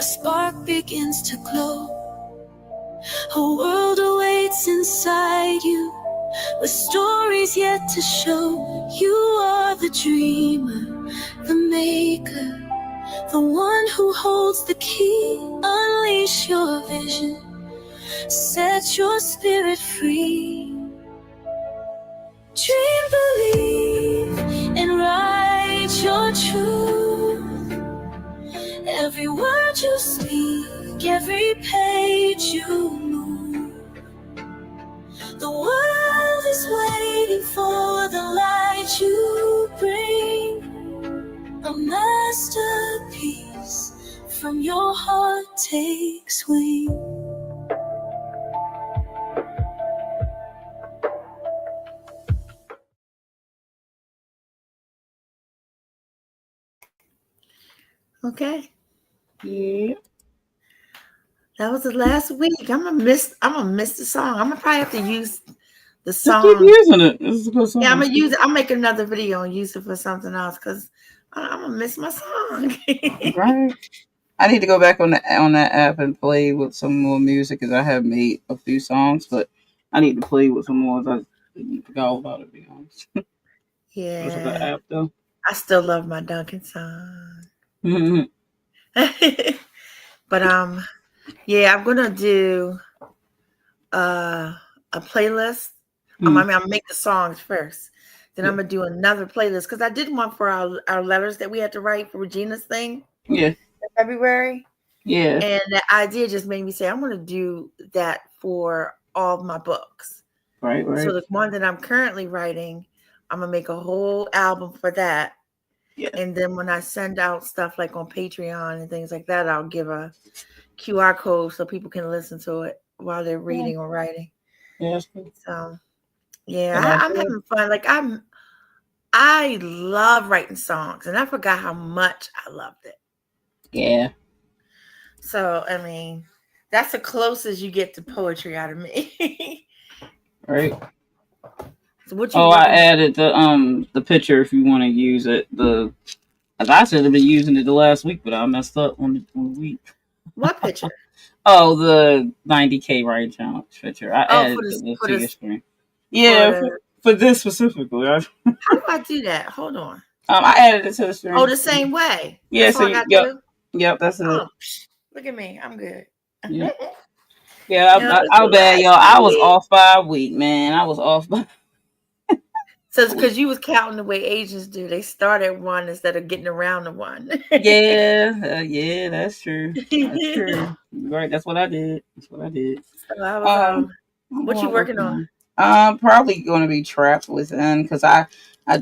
a spark begins to glow. A world awaits inside you, with stories yet to show. You are the dreamer, the maker, the one who holds the key. Unleash your vision, set your spirit free. Dream, believe, and write your truth. Every word you speak, every page you move. The world is waiting for the light you bring. A masterpiece from your heart takes wing. Okay. Yeah. That was the last week. I'm gonna miss the song. I'm gonna probably have to use the Just keep song. using it. This is a good song. Yeah, I'm gonna use it. I'll make another video and use it for something else because I'm gonna miss my song. Right. I need to go back on that app and play with some more music because I have made a few songs, but I need to play with some more. I forgot all about it, to be honest. Yeah. It's a good app though. I still love my Duncan song. Mm-hmm. But yeah, I'm gonna do a playlist. Mm-hmm. I'll make the songs first. Then I'm gonna do another playlist because I did one for our letters that we had to write for Regina's thing. Yeah. In February. Yeah. And the idea just made me say I'm gonna do that for all of my books. Right. So the one that I'm currently writing, I'm gonna make a whole album for that. Yeah. And then when I send out stuff like on Patreon and things like that, I'll give a QR code so people can listen to it while they're reading or writing. Yeah, that's good. So yeah, I'm having fun. Like I love writing songs, and I forgot how much I loved it. Yeah. So I mean, that's the closest you get to poetry out of me. Right. So what you I added the picture if you want to use it. I should have been using it the last week, but I messed up on the week. What picture? The 90K writing challenge picture. I added it to your screen. Yeah, for this specifically. How do I do that? Hold on. I added it to the screen. Oh, the same way. Yeah, so yep, that's it. Oh, look at me. I'm good. Yeah. Yeah, I bad, y'all. I was off by a week, man. I was off by. So it's because you was counting the way Asians do. They start at one instead of getting around the one. Yeah, that's true. That's true. Right, that's what I did. So I was, what you working on? Probably going to be Trapped Within because I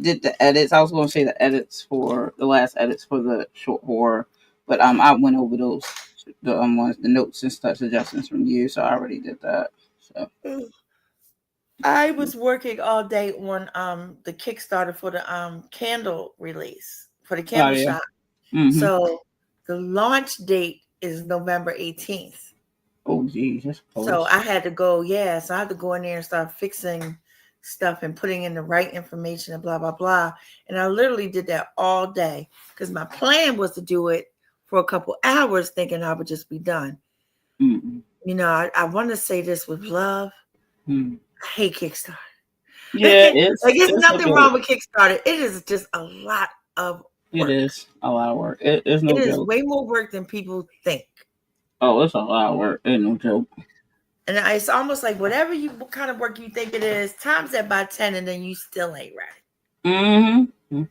did the edits. I was going to say the edits for the last edits for the short horror, but I went over those the notes and stuff suggestions from you, so I already did that. So I was working all day on the Kickstarter for the candle release for the candle shop. Mm-hmm. So the launch date is November 18th. Oh geez. So I had to go, so I had to go in there and start fixing stuff and putting in the right information and blah blah blah. And I literally did that all day because my plan was to do it for a couple hours, thinking I would just be done. Mm-hmm. You know, I want to say this with love. Mm-hmm. I hate Kickstarter. Yeah, it's nothing wrong with Kickstarter. It is just a lot of work. It is a lot of work. It is way more work than people think. Oh, it's a lot of work. Ain't no joke. And it's almost like what kind of work you think it is, times that by 10 and then you still ain't right. Mm-hmm.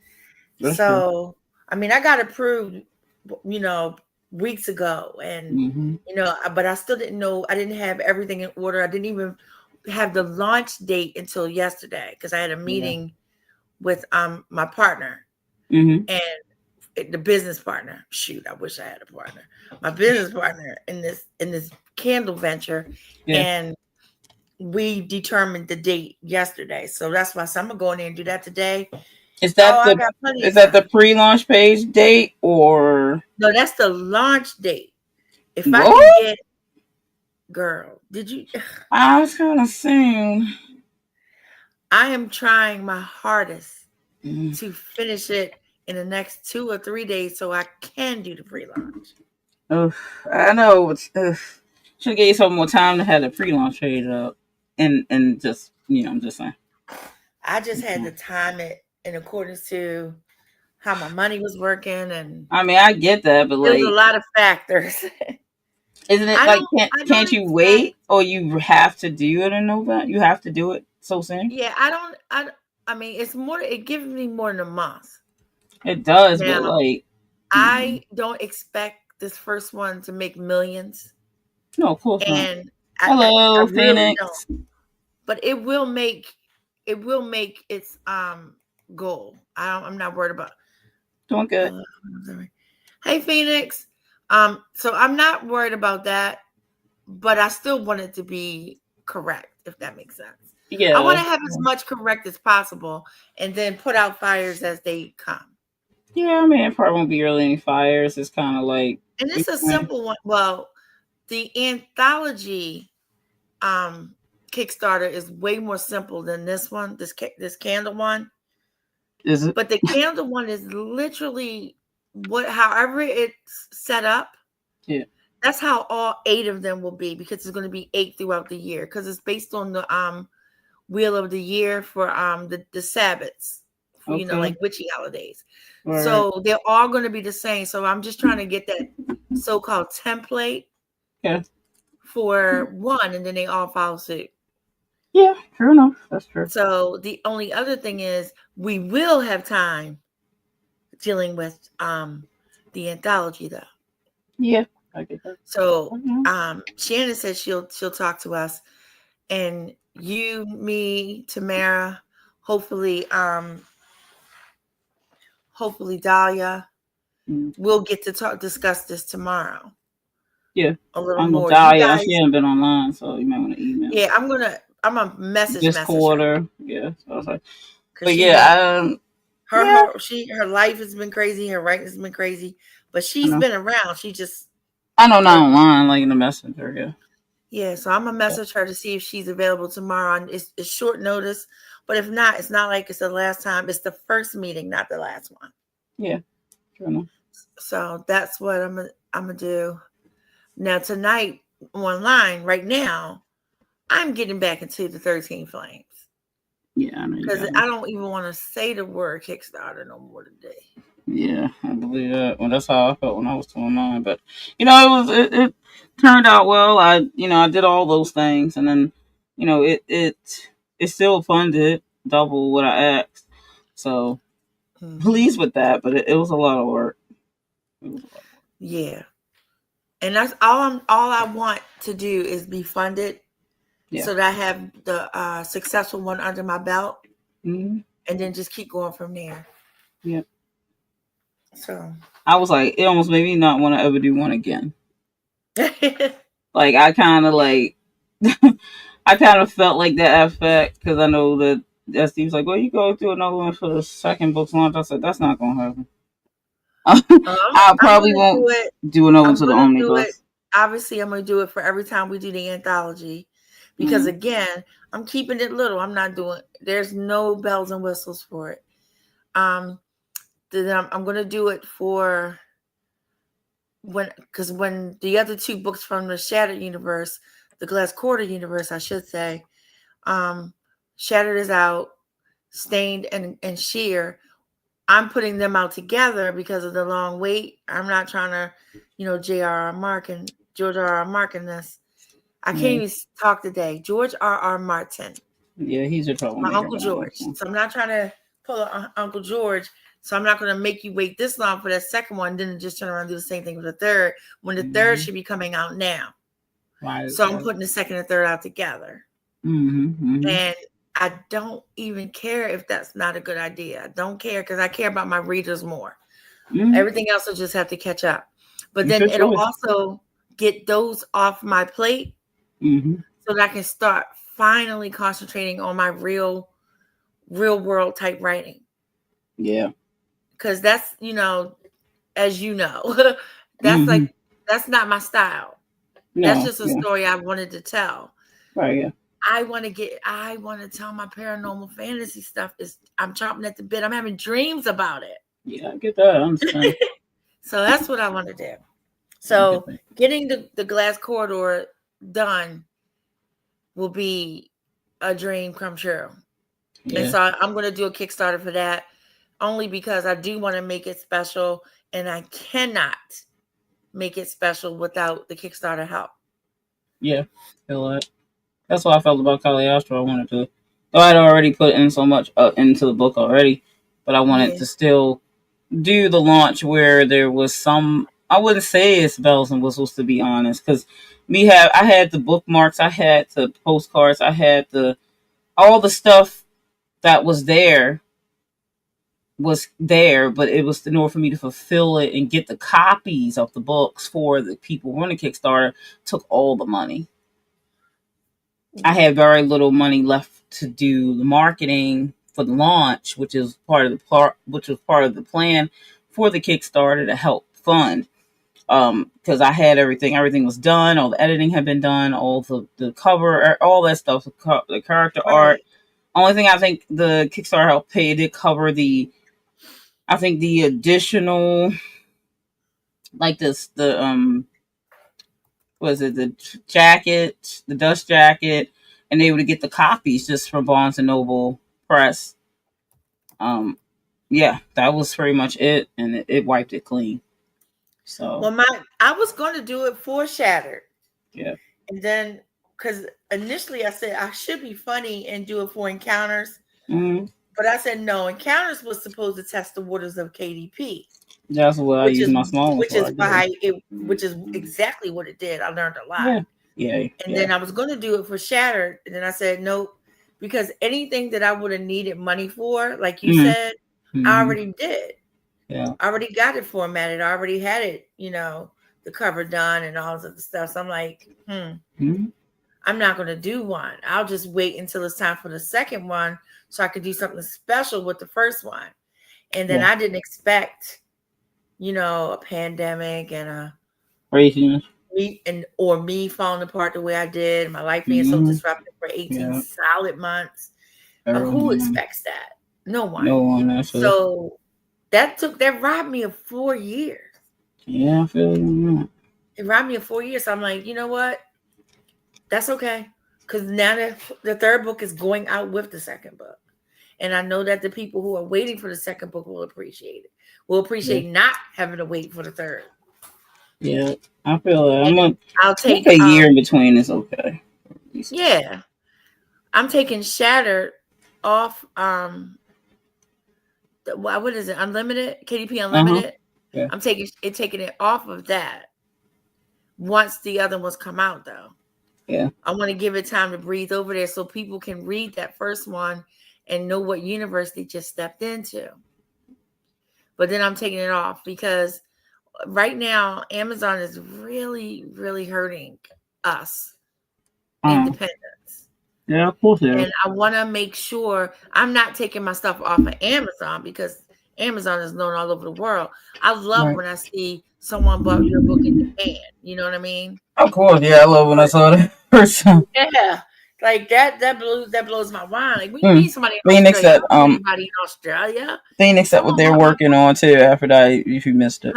That's true. I mean, I got approved, weeks ago. And, but I still didn't know. I didn't have everything in order. I didn't even have the launch date until yesterday because I had a meeting with my partner and the business partner. Shoot, I wish I had a partner. My business partner in this candle venture, and we determined the date yesterday. So that's why I'm gonna go in there and do that today. Is that the pre-launch page date or no? That's the launch date. If I can get, girl, did you? I was gonna assume. I am trying my hardest to finish it in the next 2 or 3 days so I can do the pre-launch. I know. Should have gave you some more time to have the pre-launch page up, and just I'm just saying. I just had to time it in accordance to how my money was working, and I mean, I get that, but there's a like, lot of factors. isn't it I like don't. I can't don't you expect. wait, or you have to do it in November? You have to do it so soon. Yeah, I don't. I mean, it's more. It gives me more than a month. It does, but Now, like, I don't expect this first one to make millions, no, of course not. and I Hello, really don't. Phoenix. But it will make. It will make its goal. I'm not worried about. Doing good. Hey, Phoenix. So I'm not worried about that, but I still want it to be correct, if that makes sense. Yeah. I want to have as much correct as possible and then put out fires as they come. Yeah, I mean, it probably won't be really any fires. It's kind of like. And it's a simple one. Well, the anthology Kickstarter is way more simple than this one, this candle one. Is it? But the candle one is literally however it's set up. Yeah. That's how all 8 of them will be, because it's going to be 8 throughout the year, because it's based on the wheel of the year for the Sabbats, Okay. like witchy holidays. Right. So they're all going to be the same. So I'm just trying to get that so-called template for one, and then they all follow suit. Yeah, true enough. That's true. So the only other thing is we will have time dealing with the anthology, though. Yeah, I get that. So Shannon said she'll talk to us, and you, me, Tamara, hopefully Dahlia, we'll get to discuss this tomorrow. Yeah, a little more. Dahlia, she hasn't been online, so you might want to email. Yeah, I'm a message this quarter. Her. Yeah, so I was like, but yeah, her life has been crazy. Her writing has been crazy, but she's been around. She just I know not online, like in the messenger. Yeah. Yeah, so I'm gonna message her to see if she's available tomorrow. And it's short notice, but if not, it's not like it's the last time. It's the first meeting, not the last one. Yeah, true enough. So that's what I'm gonna do. Now tonight online, right now, I'm getting back into the 13 Flames. Yeah, I know. Because I don't even want to say the word Kickstarter no more today. Yeah, I believe that. Well, that's how I felt when I was doing mine. But it turned out well. I did all those things, and then it still funded double what I asked. So pleased with that, but it was a lot of work. Yeah, and that's all I want to do is be funded, so that I have the successful one under my belt, and then just keep going from there. Yep. So I was like, it almost made me not want to ever do one again. Like I kind of I kind of felt like that effect, because I know that Steve's like, well, you go do another one for the second book's launch. I said, that's not gonna happen. I probably won't do another one to the omnibus. Obviously, I'm gonna do it for every time we do the anthology, because again, I'm keeping it little. I'm not doing. There's no bells and whistles for it. Then I'm gonna do it for when the other 2 books from the Shattered universe, the Glass Quarter universe, I should say, Shattered is out, Stained and Sheer. I'm putting them out together because of the long wait. I'm not trying to, J.R.R. Martin, George R.R. Martin this. I can't even talk today. George R.R. Martin. Yeah, he's a troublemaker. My Uncle George. So I'm not trying to pull Uncle George. So I'm not going to make you wait this long for that second one, then just turn around and do the same thing with the third, when the third should be coming out now. Right. So I'm putting the second and third out together. And I don't even care if that's not a good idea. I don't care, because I care about my readers more. Everything else will just have to catch up. But then it'll also get those off my plate, so that I can start finally concentrating on my real world type writing. Yeah. Because that's, as you know, that's that's not my style. No, that's just a story I wanted to tell. Right. Yeah. I want to tell my paranormal fantasy stuff. I'm chomping at the bit. I'm having dreams about it. Yeah, I get that. I understand. So that's what I want to do. So getting the glass corridor done will be a dream come true. Yeah. And so I'm going to do a Kickstarter for that, only because I do want to make it special, and I cannot make it special without the Kickstarter help. Yeah, feel that. That's what I felt about Cagliostro. I wanted to, though I'd already put in so much into the book already, but I wanted to still do the launch where there was some, I wouldn't say it's bells and whistles, to be honest, because I had the bookmarks, I had the postcards, I had all the stuff that was there, but it was in order for me to fulfill it and get the copies of the books for the people who run the Kickstarter, took all the money. I had very little money left to do the marketing for the launch, which was part of the plan for the Kickstarter to help fund. Because I had everything was done, all the editing had been done, all the cover, all that stuff, the character art. Only thing I think the Kickstarter helped pay did cover the additional, like was it the jacket, the dust jacket, and able to get the copies just from Barnes and Noble Press. Yeah, that was pretty much it, and it wiped it clean. So, well, I was going to do it for Shattered. Yeah. And then, because initially I said I should be funny and do it for Encounters, but I said no. Encounters was supposed to test the waters of KDP. That's what I use my small one for. Which is exactly what it did. I learned a lot. Yeah. And then I was going to do it for Shattered, and then I said nope, because anything that I would have needed money for, like you said, I already did. Yeah. I already got it formatted. I already had it, the cover done and all this other stuff. So I'm like, I'm not going to do one. I'll just wait until it's time for the second one so I could do something special with the first one. And then I didn't expect, a pandemic and a craziness. Or me falling apart the way I did, my life being so disrupted for 18 solid months. Who expects that? No one. No one, actually. So that robbed me of 4 years. Yeah, I feel you. It robbed me of 4 years. So I'm like, you know what? That's okay. Because now the third book is going out with the second book. And I know that the people who are waiting for the second book will appreciate it. Will appreciate not having to wait for the third. Yeah, I feel that. I'll take a year in between is okay. Yeah. I'm taking Shattered off what is it? Unlimited? KDP Unlimited? Yeah. I'm taking it off of that once the other ones come out, though. Yeah. I want to give it time to breathe over there so people can read that first one and know what universe they just stepped into. But then I'm taking it off because right now Amazon is really, really hurting us independents. Yeah, of course. And I want to make sure I'm not taking my stuff off of Amazon because Amazon is known all over the world. I love when I see someone bought your book in Japan. You know what I mean? Of course, yeah. I love when I saw that first time. Yeah, like that blows my mind. Like, we need somebody in Phoenix Australia. Anybody in Australia? Phoenix, that what they're working on too, Aphrodite. If you missed it,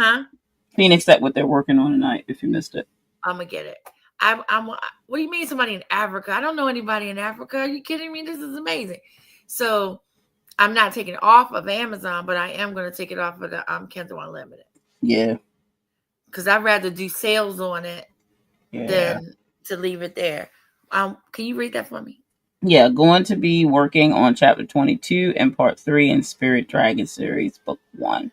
Phoenix, that what they're working on tonight. If you missed it, I'm gonna get it. What do you mean somebody in Africa? I don't know anybody in Africa. Are you kidding me? This is amazing. So I'm not taking it off of Amazon, but I am going to take it off of the Kindle Unlimited. Yeah. Because I'd rather do sales on it than to leave it there. Can you read that for me? Yeah, going to be working on chapter 22 and part 3 in Spirit Dragon series, book 1.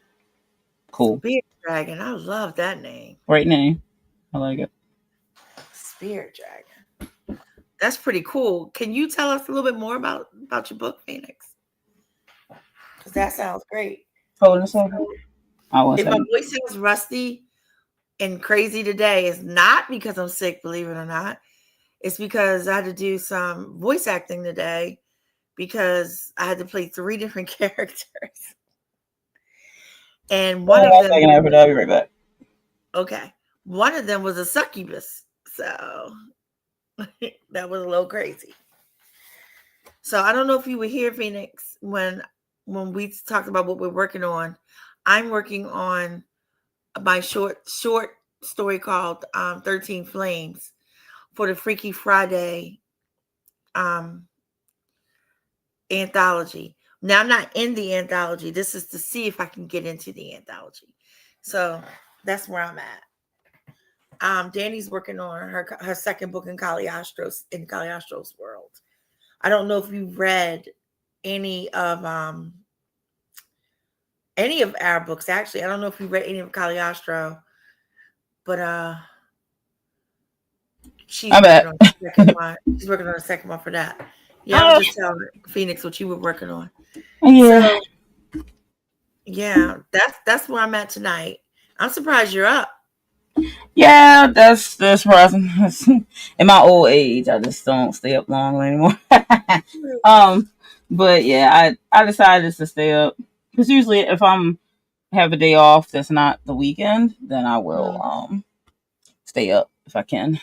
Cool. Spirit Dragon. I love that name. Great name. I like it. Spirit Dragon. That's pretty cool. Can you tell us a little bit more about your book, Phoenix? Because that sounds great. Hold on a second. If my voice sounds rusty and crazy today, it's not because I'm sick, believe it or not. It's because I had to do some voice acting today because I had to play 3 different characters. And one of them... I'll be right back. Okay. One of them was a succubus. So that was a little crazy. So I don't know if you were here, Phoenix, when we talked about what we're working on. I'm working on my short story called 13 Flames for the Freaky Friday anthology. Now, I'm not in the anthology. This is to see if I can get into the anthology. So that's where I'm at. Danny's working on her second book in Cagliostro's world. I don't know if you've read any of our books. Actually, I don't know if you read any of Cagliostro, but she's working on the second one. She's working on the second one for that. Yeah, I was just telling Phoenix what you were working on. Yeah. So, yeah, that's where I'm at tonight. I'm surprised you're up. Yeah, that's surprising. In my old age, I just don't stay up long anymore. But yeah, I decided to stay up because usually if I'm have a day off that's not the weekend, then I will stay up if I can.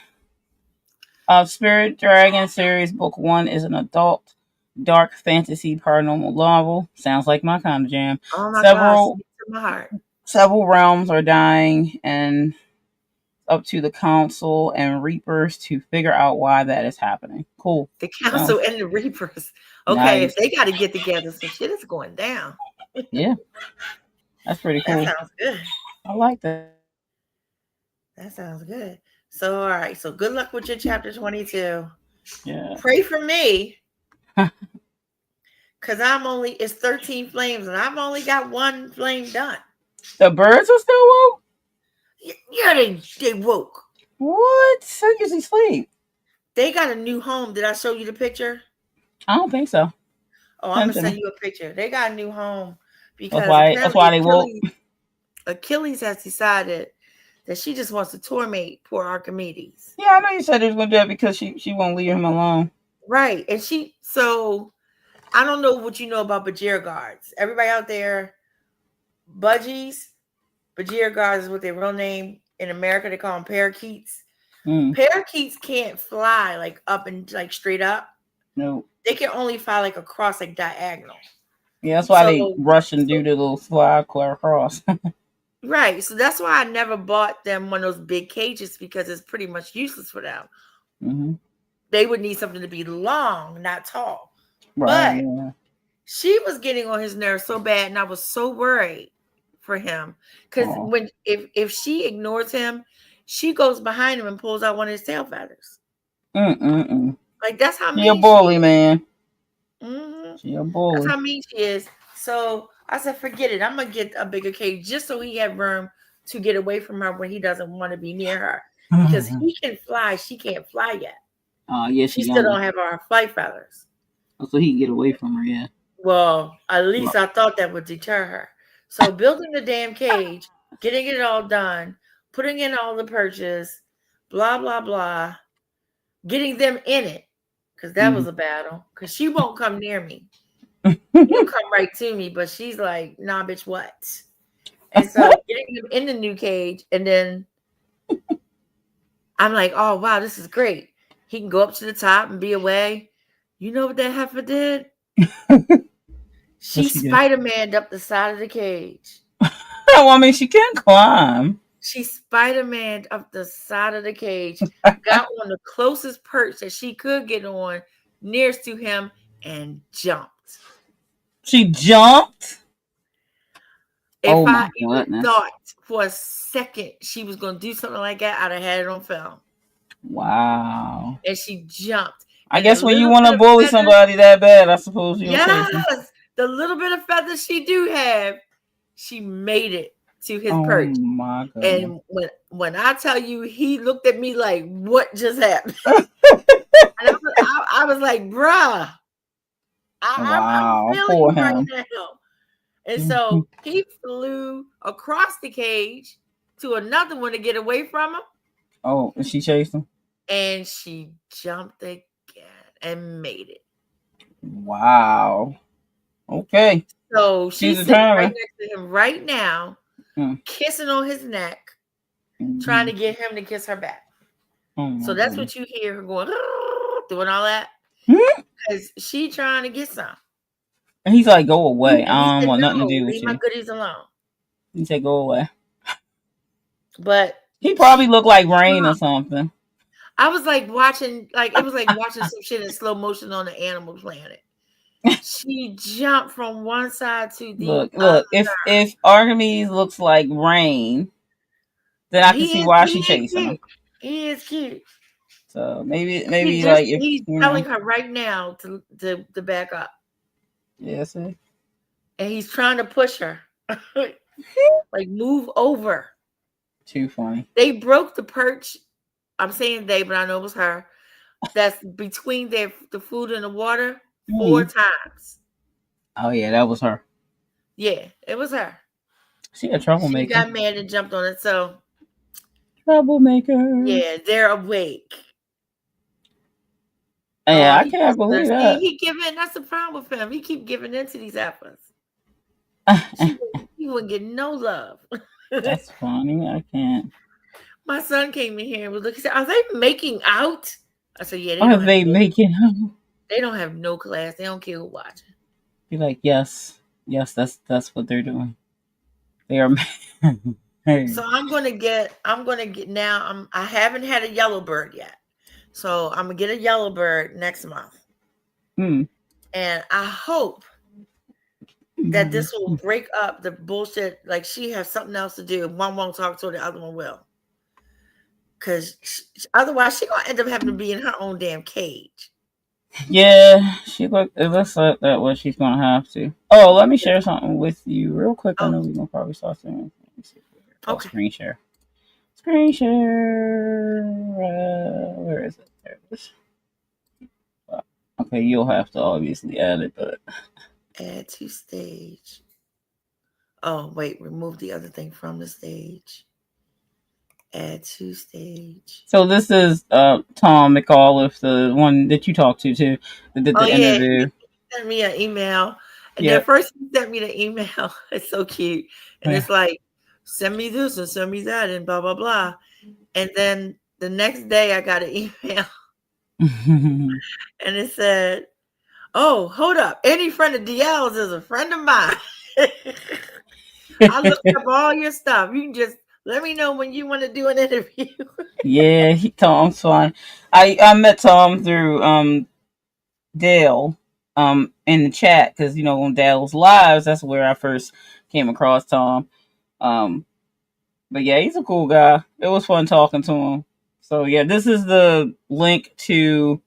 Spirit Dragon series book 1 is an adult dark fantasy paranormal novel. Sounds like my kind of jam. Oh my gosh, my heart. Several realms are dying, and up to the council and reapers to figure out why that is happening. Cool. The council and the reapers. Okay, nice. If they got to get together, some shit is going down. Yeah, that's pretty cool. That sounds good. I like that. That sounds good. So, all right. So, good luck with your chapter 22. Yeah. Pray for me. Because it's 13 flames and I've only got one flame done. The birds are still woke? Yeah, they woke. What? So usually sleep. They got a new home. Did I show you the picture? I don't think so. Oh, I'm going to send you a picture. They got a new home because that's why they woke. Achilles has decided that she just wants to torment poor Archimedes. Yeah, I know you said he was going to do that because she won't leave him alone. Right. And so I don't know what you know about Bajir guards. Everybody out there, budgies, Bajir guards is what their real name. In America, they call them parakeets. Parakeets can't fly like up and like straight up. No. They can only fly like across, like diagonal. Yeah, that's why they rush and do the little fly across. Right. So that's why I never bought them one of those big cages because it's pretty much useless for them. Mm-hmm. They would need something to be long, not tall. Right. But she was getting on his nerves so bad, and I was so worried for him because if she ignores him, she goes behind him and pulls out one of his tail feathers. Like that's how mean she a bully, man. Mm-hmm. She a bully. That's how mean she is. So I said, forget it. I'm gonna get a bigger cage just so he have room to get away from her when he doesn't want to be near her because he can fly, she can't fly yet. Yeah, she still don't have our flight feathers. So he can get away from her, yeah. Well, at least I thought that would deter her. So building the damn cage, getting it all done, putting in all the purchase, blah, blah, blah, getting them in it, because that was a battle, because she won't come near me. You'll come right to me, but she's like, nah, bitch, what? And so getting them in the new cage, and then I'm like, oh, wow, this is great. He can go up to the top and be away. You know what that heifer did? She Spider-Man'd up the side of the cage. Well, I mean, she can climb. She Spider-Man'd up the side of the cage, got on the closest perch that she could get on, nearest to him, and jumped. She jumped? If I even thought for a second she was going to do something like that, I'd have had it on film. Wow. And she jumped. I guess when you want to bully somebody that bad, I suppose you'll yes, the little bit of feathers she do have, she made it to his perch. Oh my God. And when I tell you, he looked at me like, what just happened? And I was like, bruh, I'm feeling you right now. And so he flew across the cage to another one to get away from him. Oh, and she chased him? And she jumped again and made it. Wow. Okay. So she's sitting right next to him right now, kissing on his neck, trying to get him to kiss her back. So that's what you hear her going, doing all that. Because she trying to get some. And he's like, go away. I don't want nothing to do with you. Leave my goodies alone. He said, go away. But He probably looked like Rain or something. I was like watching, it was like watching some shit in slow motion on the Animal Planet. She jumped from one side to the other. Look. If Artemis looks like Rain, then I can see why she's chasing him. He is cute. So maybe like if he's telling her right now to back up. Yes. Yeah, and he's trying to push her, like move over. Too funny. They broke the perch. I'm saying they, but I know it was her. That's between the food and the water 4 times. Oh yeah, that was her. Yeah, it was her. She a troublemaker. She got mad and jumped on it. So troublemaker. Yeah, they're awake. Yeah, I can't believe that. He giving. That's the problem with him. He keep giving into these efforts. He wouldn't get no love. That's funny. I can't. My son came in here and was looking. He said, "Are they making out?" I said, "Yeah." Are they making out? They don't have no class. They don't care who watching. Be like, yes, that's what they're doing. They are. So I'm gonna get now. I haven't had a yellow bird yet, so I'm gonna get a yellow bird next month. And I hope that this will break up the bullshit. Like she has something else to do. One won't talk to her, the other one will. Because otherwise, she's gonna end up having to be in her own damn cage. Yeah, it looks like that what she's gonna have to. Oh, let me share something with you real quick. I know we're gonna probably start soon. Let me see. Okay. Screen share. Where is it? There it is. Okay, you'll have to obviously add it, but add to stage. Oh wait, remove the other thing from the stage. Add to stage. So this is Tom McAuliffe, the one that you talked to too, that did the interview. He sent me an email, and then first he sent me the email. It's so cute, and it's like, send me this and send me that, and blah blah blah. And then the next day, I got an email, and it said, "Oh, hold up! Any friend of DL's is a friend of mine." I looked up all your stuff. You can just let me know when you want to do an interview. Yeah, Tom's fine. I met Tom through Dale in the chat because on Dale's lives, that's where I first came across Tom. But yeah, he's a cool guy. It was fun talking to him. So yeah, this is the link to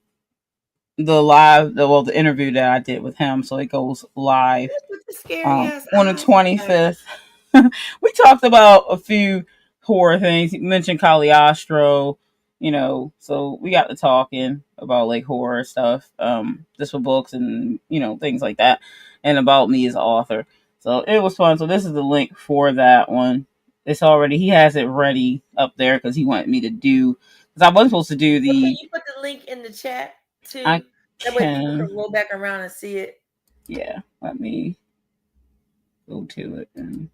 the interview that I did with him. So it goes live on the 25th. We talked about a few horror things. He mentioned Cagliostro, so we got to talking about like horror stuff, just for books and things like that, and about me as an author. So it was fun. So this is the link for that one. It's already, he has it ready up there because he wanted me to do, because I wasn't supposed to do the. Can you put the link in the chat too? That way people can roll back around and see it. Yeah, let me go to it and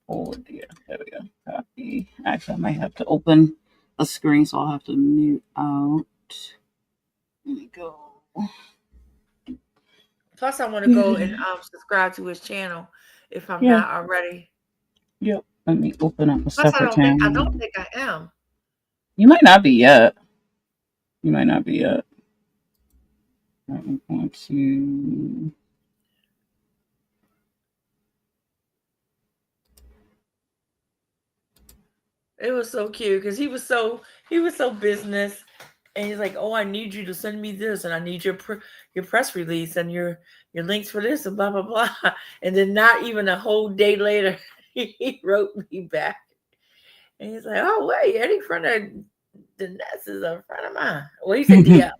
pull it here. There we go. Copy. Actually, I might have to open a screen, so I'll have to mute out. There we go. Plus, I want to go and subscribe to his channel if I'm not already. Yep. Let me open up a separate channel. I don't think I am. You might not be yet. I'm going to. It was so cute because he was so business, and he's like, "Oh, I need you to send me this, and I need your press release and your links for this, and blah blah blah." And then not even a whole day later, he wrote me back, and he's like, "Oh wait, any friend of Dannette is a friend of mine." Well, he said DL.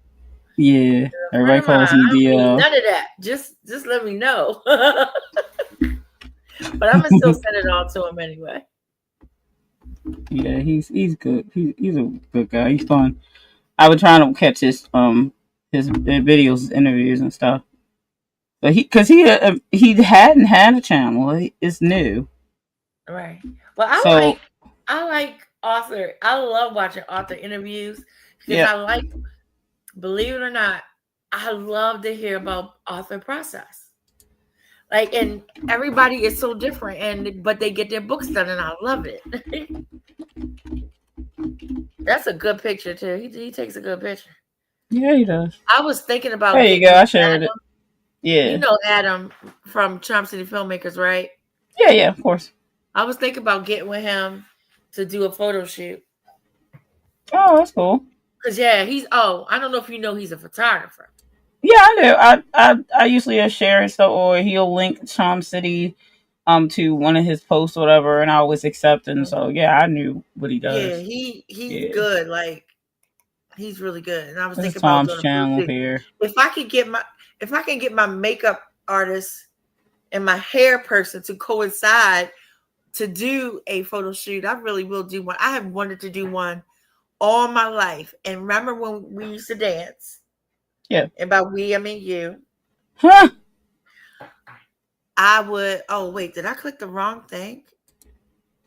Yeah, everybody calls me DL. None of that. Just let me know. But I'm gonna still send it all to him anyway. Yeah, he's good. He's a good guy. He's fun. I would try to catch his videos, interviews, and stuff. But he hadn't had a channel. It's new. Right. Well, I like author. I love watching author interviews because believe it or not, I love to hear about author process. Like, and everybody is so different, but they get their books done, and I love it. That's a good picture too. He takes a good picture. Yeah, he does. I was thinking about There you getting go. with I shared Adam. it. Yeah. You know Adam from Charm City Filmmakers, right? Yeah, of course. I was thinking about getting with him to do a photo shoot. Oh, that's cool. Cause yeah, I don't know if you know he's a photographer. Yeah, I do. I usually share it or he'll link Charm City to one of his posts or whatever, and I always accept him. So yeah, I knew what he Yeah, does. he's good. Like he's really good. And I was This is thinking about Tom's doing a photo channel shoot. here. If I can get my makeup artist and my hair person to coincide to do a photo shoot, I really will do one. I have wanted to do one all my life. And remember when we used to dance? Yeah. And by we, I mean you. Huh. I would. Oh wait, did I click the wrong thing?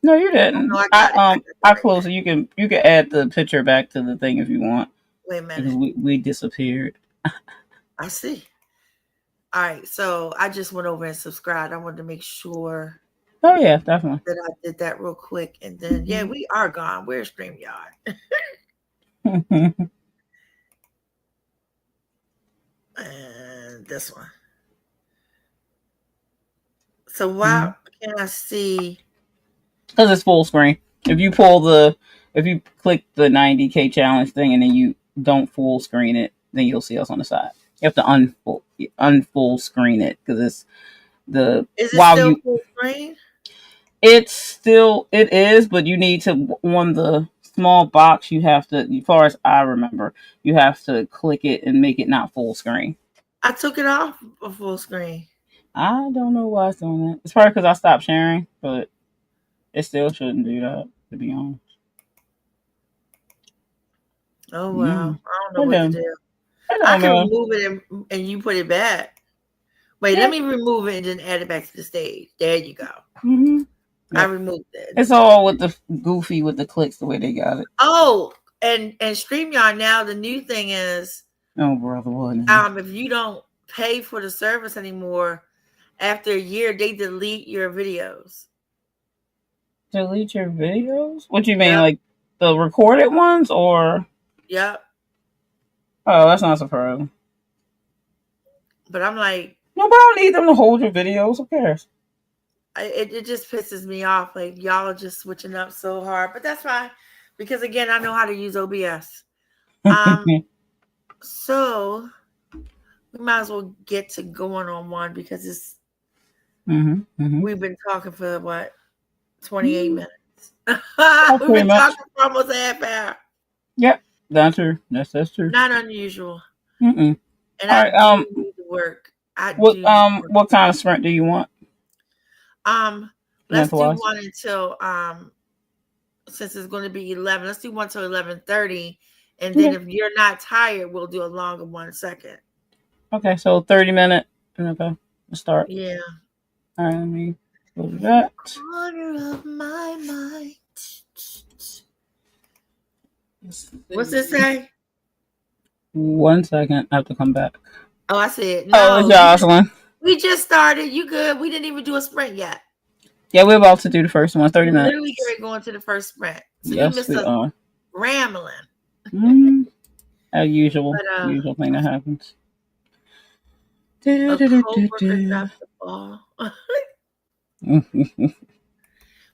No, you didn't. No, I got it. I closed it. You can add the picture back to the thing if you want. Wait a minute. Because we disappeared. I see. All right, so I just went over and subscribed. I wanted to make sure. Oh yeah, definitely. That I did that real quick, and then yeah, we are gone. Where's StreamYard? And this one. So why can't I see? Because it's full screen. If you click the 90K challenge thing and then you don't full screen it, then you'll see us on the side. You have to unfull screen it because it's the is it still full screen? It is, but you need to on the small box. You have to, as far as I remember, you have to click it and make it not full screen. I took it off of full screen. I don't know why it's doing that. It's probably because I stopped sharing, but it still shouldn't do that, to be honest. Oh wow, I don't know what to do. I can remove it and you put it back. Wait, let me remove it and then add it back to the stage. There you go. Mm-hmm. Yep. I removed it. It's all with the goofy with the clicks the way they got it. Oh, and StreamYard now the new thing is. Oh brother, what? If you don't pay for the service anymore, after a year they delete your videos. Delete your videos? What do you mean, like the recorded ones, or? Yep. Oh, that's not surprising. But I'm like, no, but I don't need them to hold your videos. Who cares? It just pisses me off. Like y'all are just switching up so hard, but that's fine because again, I know how to use OBS. So we might as well get to going on one because it's we've been talking for what 28 minutes. We've been talking for almost a half hour. Yep, that's true. That's true. Not unusual. And I do need to work. What kind of sprint do you want? Let's do one until since it's going to be 11. Let's do one till 11:30, and then if you're not tired, we'll do a longer 1 second. Okay, so 30 minutes. Okay, let's start. Yeah. All right, let me go to that. Corner of my mind. What's it say? 1 second. I have to come back. Oh, I see it. No, Jocelyn. We just started. You good? We didn't even do a sprint yet. Yeah, we're about to do the first one. 30 minutes. Literally going to the first sprint. So yes, you missed us rambling. As usual. Usual thing that happens. A co-worker dropped the ball.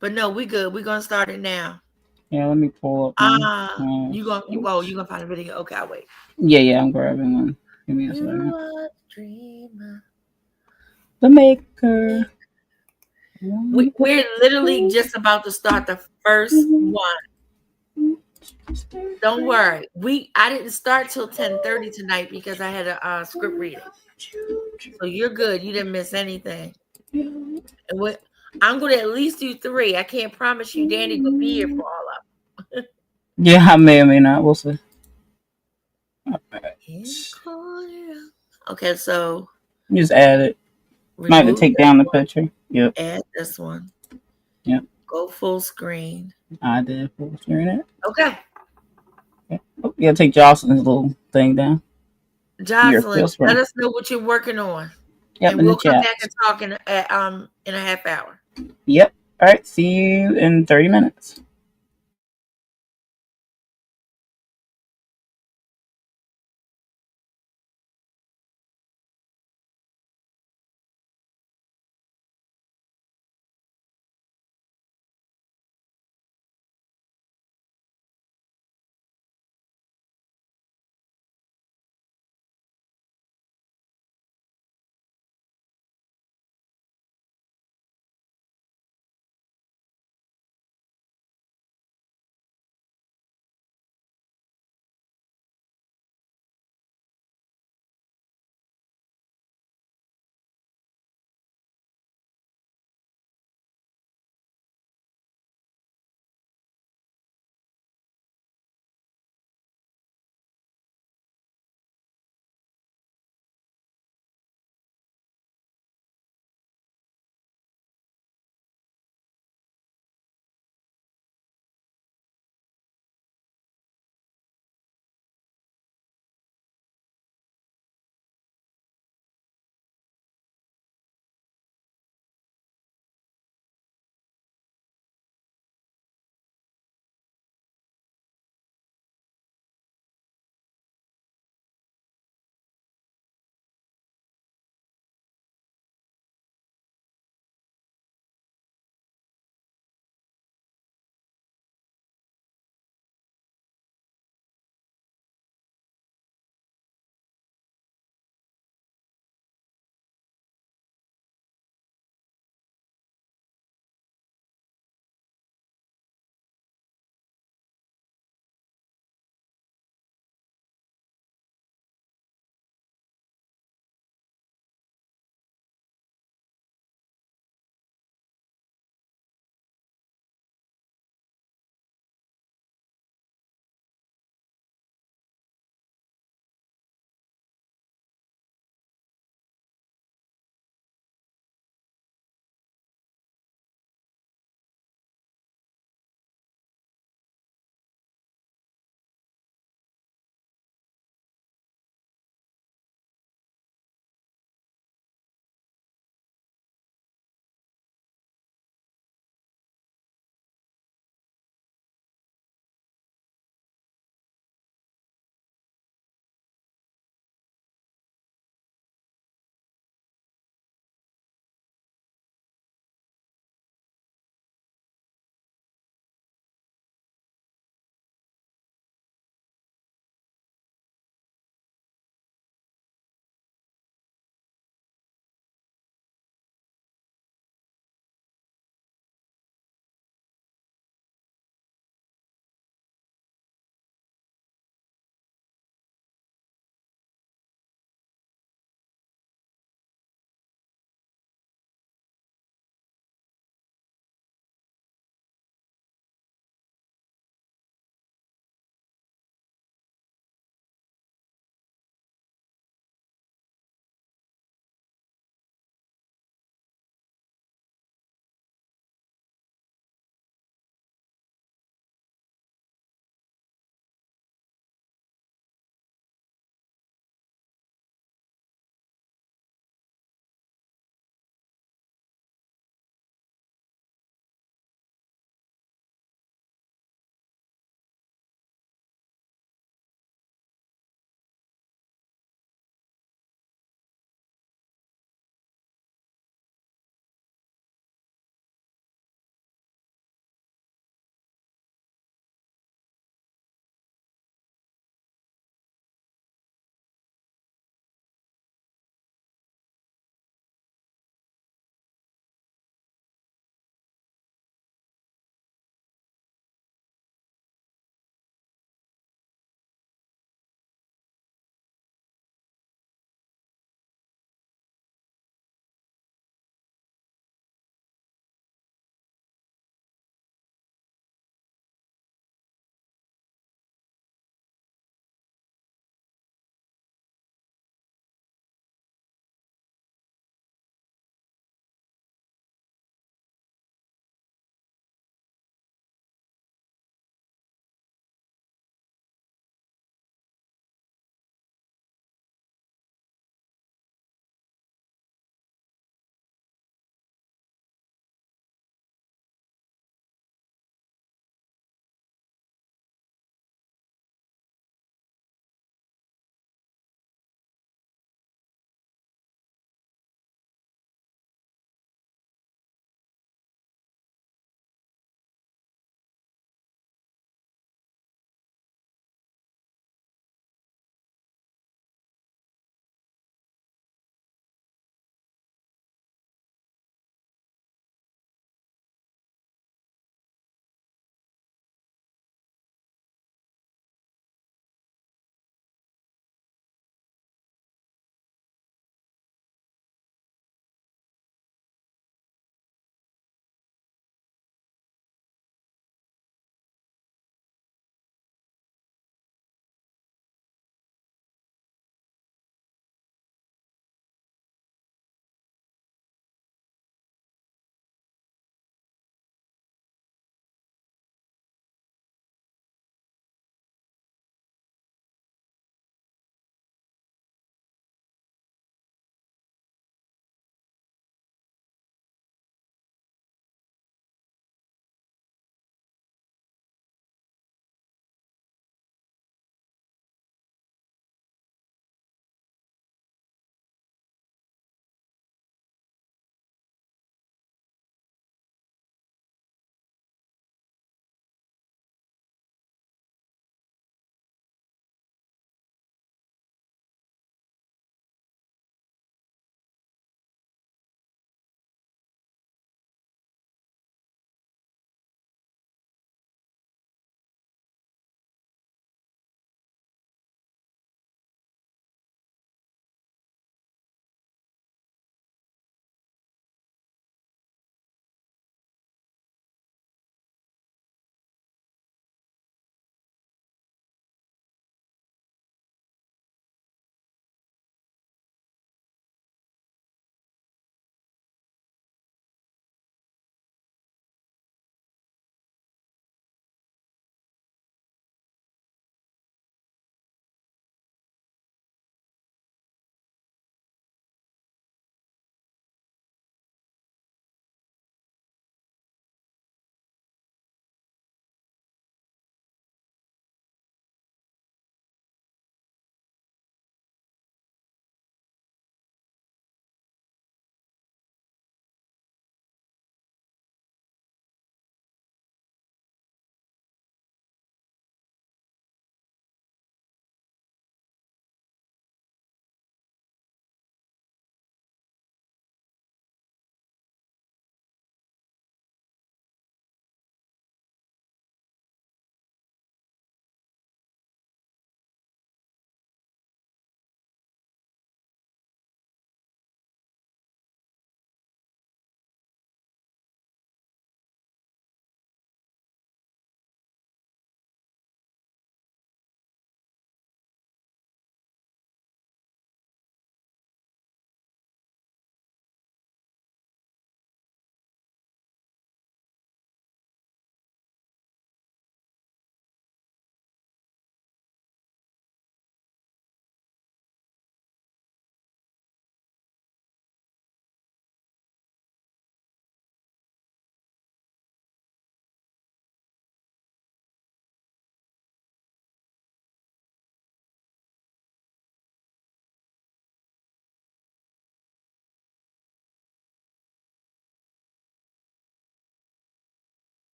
But no, we good. We're gonna start it now. Yeah, let me pull up. You gonna find a video? Okay, I'll wait. Yeah, I'm grabbing one. Give me a second. You are the dreamer. The maker. We're literally just about to start the first one. Don't worry. I didn't start till 10:30 tonight because I had a script reading. So you're good. You didn't miss anything. And I'm going to at least do 3. I can't promise you Danny will be here for all of them. Yeah, I may or may not. We'll see. Okay, so you just add it. Might have to take down the picture. Yep. Add this one. Yep. Go full screen. I did full screen it. Okay. Oh, you gotta take Jocelyn's little thing down. Jocelyn, let us know what you're working on. Yep, and we'll come back and talk in a half hour. Yep. All right. See you in 30 minutes.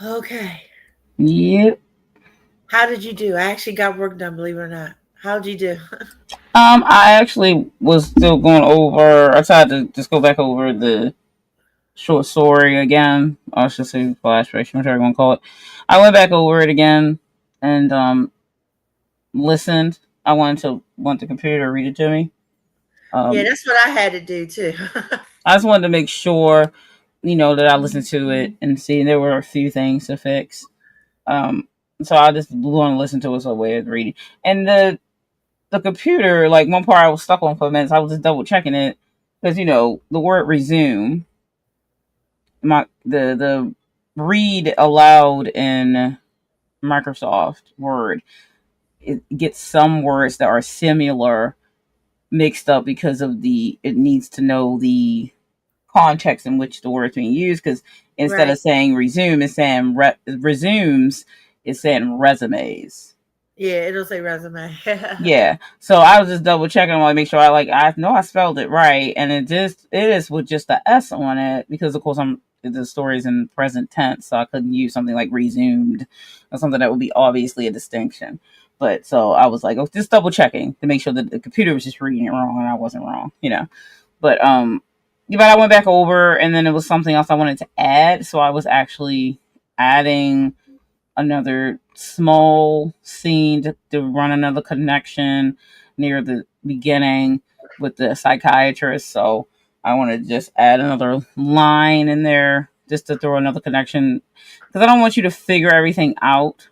Okay. Yep. How did you do? I actually got work done, believe it or not. How'd you do? I actually was still going over. I tried to just go back over the short story again. I should say flashback, whatever you want to call it. I went back over it again and listened. I wanted to want the computer to read it to me. Yeah, Um, that's what I had to do too. I just wanted to make sure, that I listened to it and see there were a few things to fix. Um, so I just want to listen to it so way of reading. And the computer, like one part I was stuck on for a minute, so I was just double checking it because the word resume, the read aloud in Microsoft Word, it gets some words that are similar mixed up because of it needs to know the context in which the word is being used, because instead of Right. saying resume, it's saying resumes, it's saying resumes. Yeah, it'll say resume. Yeah. So I was just double checking. I want to make sure I know I spelled it right, and it is with just the S on it because of course the story's in present tense, so I couldn't use something like resumed or something that would be obviously a distinction. But so I was like, just double checking to make sure that the computer was just reading it wrong and I wasn't wrong. But yeah, but I went back over and then it was something else I wanted to add, so I was actually adding another small scene to run another connection near the beginning with the psychiatrist. So I wanted to just add another line in there just to throw another connection because I don't want you to figure everything out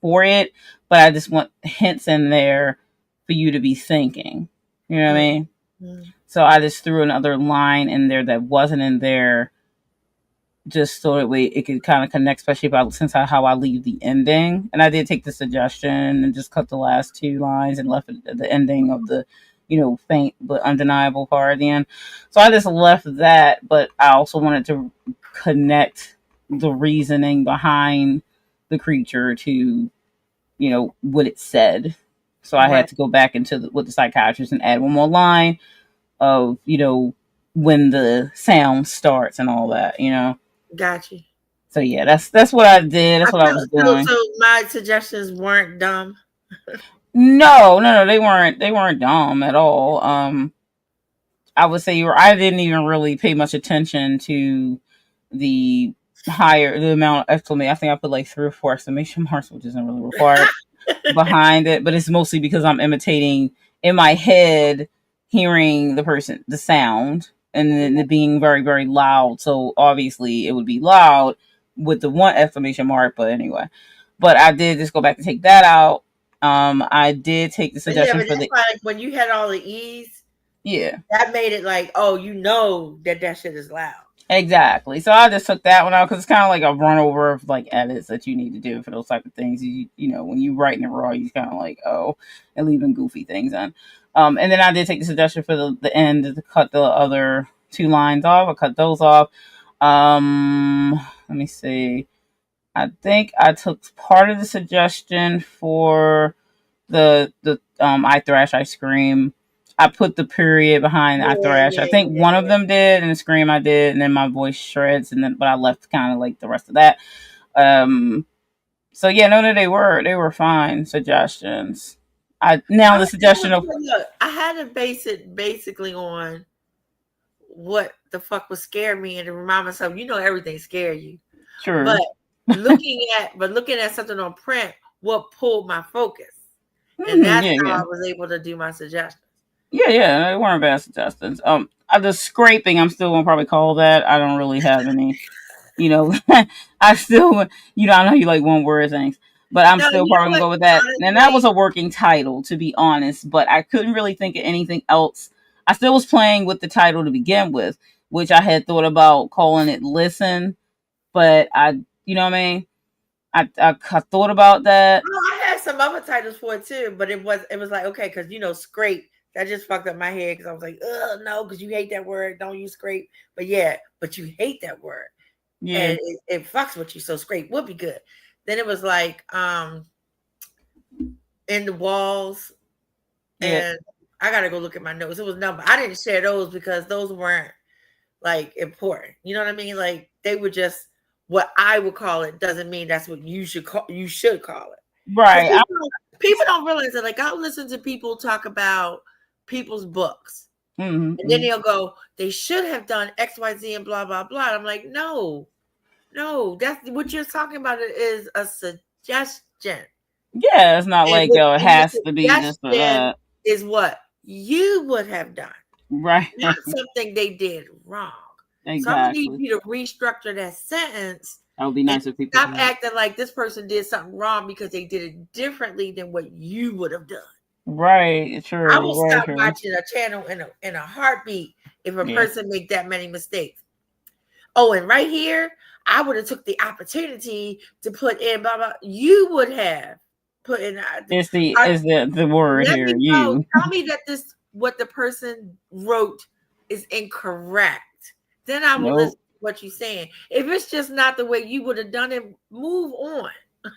for it, but I just want hints in there for you to be thinking. You know what I mean? Mm-hmm. So I just threw another line in there that wasn't in there just so that way it could kind of connect, especially about how I leave the ending. And I did take the suggestion and just cut the last two lines and left it at the ending of the, faint but undeniable part at the end. So I just left that, but I also wanted to connect the reasoning behind the creature to, what it said. So I had Right. to go back with the psychiatrist and add one more line of, when the sound starts and all that. Got you. So yeah, that's what I did. That's I what I feel was so, doing. so my suggestions weren't dumb. No, they weren't. They weren't dumb at all. I would say I didn't even really pay much attention to the the amount of exclamation. I think I put like 3 or 4 exclamation marks, which isn't really required behind it, but it's mostly because I'm imitating in my head, hearing the sound, and then it being very, very loud. So obviously it would be loud with the one exclamation mark, but anyway. But I did just go back and take that out. I did take the But yeah, suggestion but for that's the why like, when you had all the E's, yeah. that made it like, oh, you know that shit is loud. Exactly. So I just took that one out because it's kind of like a run over of like edits that you need to do for those type of things. When you writing it raw, you kind of like and leaving goofy things in. And then I did take the suggestion for the end to cut the other 2 lines off. I cut those off. Let me see. I think I took part of the suggestion for the I thrash I scream. I put the period behind I Yeah, thrash. I yeah, think one of yeah. them did, and the scream I did, and then my voice shreds, but I left kind of like the rest of that. Um. So yeah, no, they were fine suggestions. I now the suggestion of Look, I had to base it basically on what the fuck would scare me and to remind myself, everything scare you. sure. But looking at something on print, what pulled my focus. And that's Yeah, how yeah. I was able to do my suggestions. Yeah, they weren't bad suggestions. The scraping, I'm still gonna probably call that. I don't really have any, you know, I still, I know you like one word things, but I'm No, still you know probably gonna what? go with that. And that was Honestly, a working title, to be honest, but I couldn't really think of anything else. I still was playing with the title to begin with, which I had thought about calling it Listen, but you know what I mean? I thought about that. I had some other titles for it too, but it was like okay, because scrape that just fucked up my head because I was like, ugh, no, because you hate that word, don't use scrape. But yeah, but you hate that word, Yeah, and it fucks with you. So scrape would be good. Then it was like in the walls, yeah. and I gotta go look at my notes. It was number. I didn't share those because those weren't like important. You know what I mean? Like they were just what I would call it doesn't mean that's what you should call it. Right. People don't realize that. Like, I'll listen to people talk about people's books. Mm-hmm, and then they'll go, they should have done XYZ and blah, blah, blah. I'm like, no, that's what you're talking about is a suggestion. Yeah, it's not like it has to be this or that. Is what you would have done. Right. Not something they did wrong. Exactly. So I'm going to need you to restructure that sentence. That would be nice if people stop acting like this person did something wrong because they did it differently than what you would have done. Right, true. I will stop watching a channel in a heartbeat if a person make that many mistakes. Oh, and right here, I would have took the opportunity to put in blah blah. You would have put in. Is the word here? You tell me that what the person wrote is incorrect. Then I will listen to what you're saying. If it's just not the way you would have done it, move on.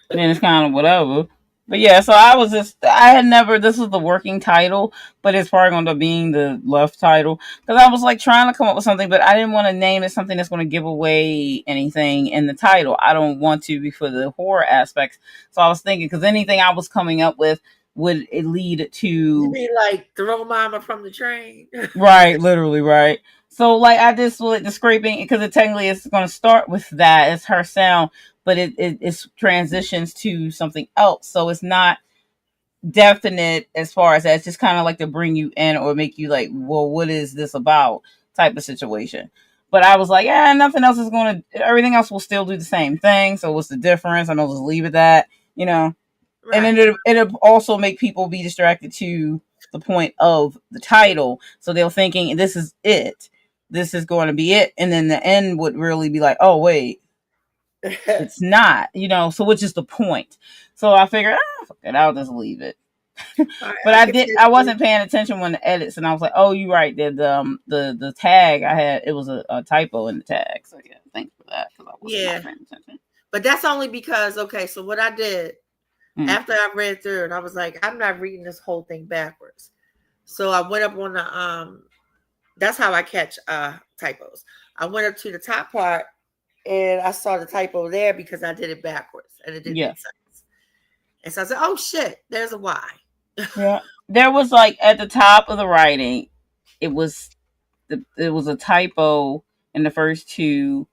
Then it's kind of whatever. But yeah, so I had never, this was the working title, but it's probably going to be the left title. Because I was like trying to come up with something, but I didn't want to name it something that's going to give away anything in the title. I don't want to for the horror aspects. So I was thinking, because anything I was coming up with, would it lead to... You mean like throw mama from the train? Right, literally, right. So like I just like the scraping, because it technically is going to start with that. It's her sound. But it transitions to something else. So it's not definite as far as that. It's just kind of like to bring you in or make you like, well, what is this about type of situation. But I was like, nothing else is going to, everything else will still do the same thing. So what's the difference? I know, just leave it that, Right. And then it'll also make people be distracted to the point of the title. So they're thinking, this is it. This is going to be it. And then the end would really be like, oh, wait. It's not, so which is the point. So I figured, fuck it, I'll just leave it. But I wasn't paying attention when the edits, and I was like, oh, you're right. The tag I had, it was a typo in the tag. So yeah, thanks for that. I wasn't paying attention. But that's only because, okay, so what I did after I read through it, I was like, I'm not reading this whole thing backwards. So I went up on the that's how I catch typos. I went up to the top part. And I saw the typo there because I did it backwards and it didn't make sense. And so I said, oh shit, there's a Y. Yeah. There was like at the top of the writing, it was a typo in the first three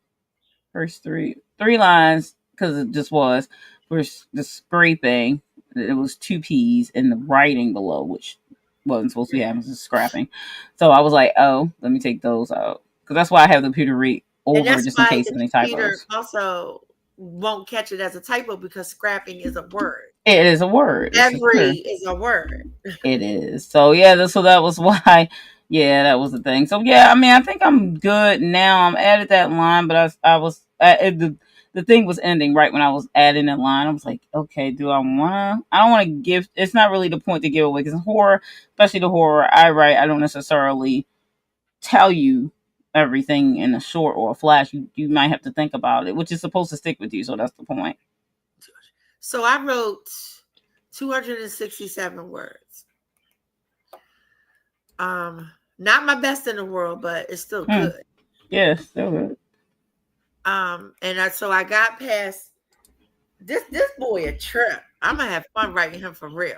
lines, because it just was for the scraping. It was 2 P's in the writing below, which wasn't supposed to be happening, just scrapping. So I was like, oh, let me take those out. Because that's why I have the computer read over just in case any typos. Also won't catch it as a typo because scrapping is a word. It is a word. Every is a word. It is. So yeah, so that was why. Yeah, that was the thing. So yeah, I mean, I think I'm good now. I'm added that line, but I was the thing was ending right when I was adding that line. I was like, okay, do I wanna? I don't want to give. It's not really the point to give away, because horror, especially the horror I write, I don't necessarily tell you everything in a short or a flash. You might have to think about it, which is supposed to stick with you. So that's the point. So I wrote 267 words. Not my best in the world, but it's still good. Yeah, still good. So I got past this boy a trip. I'm gonna have fun writing him for real.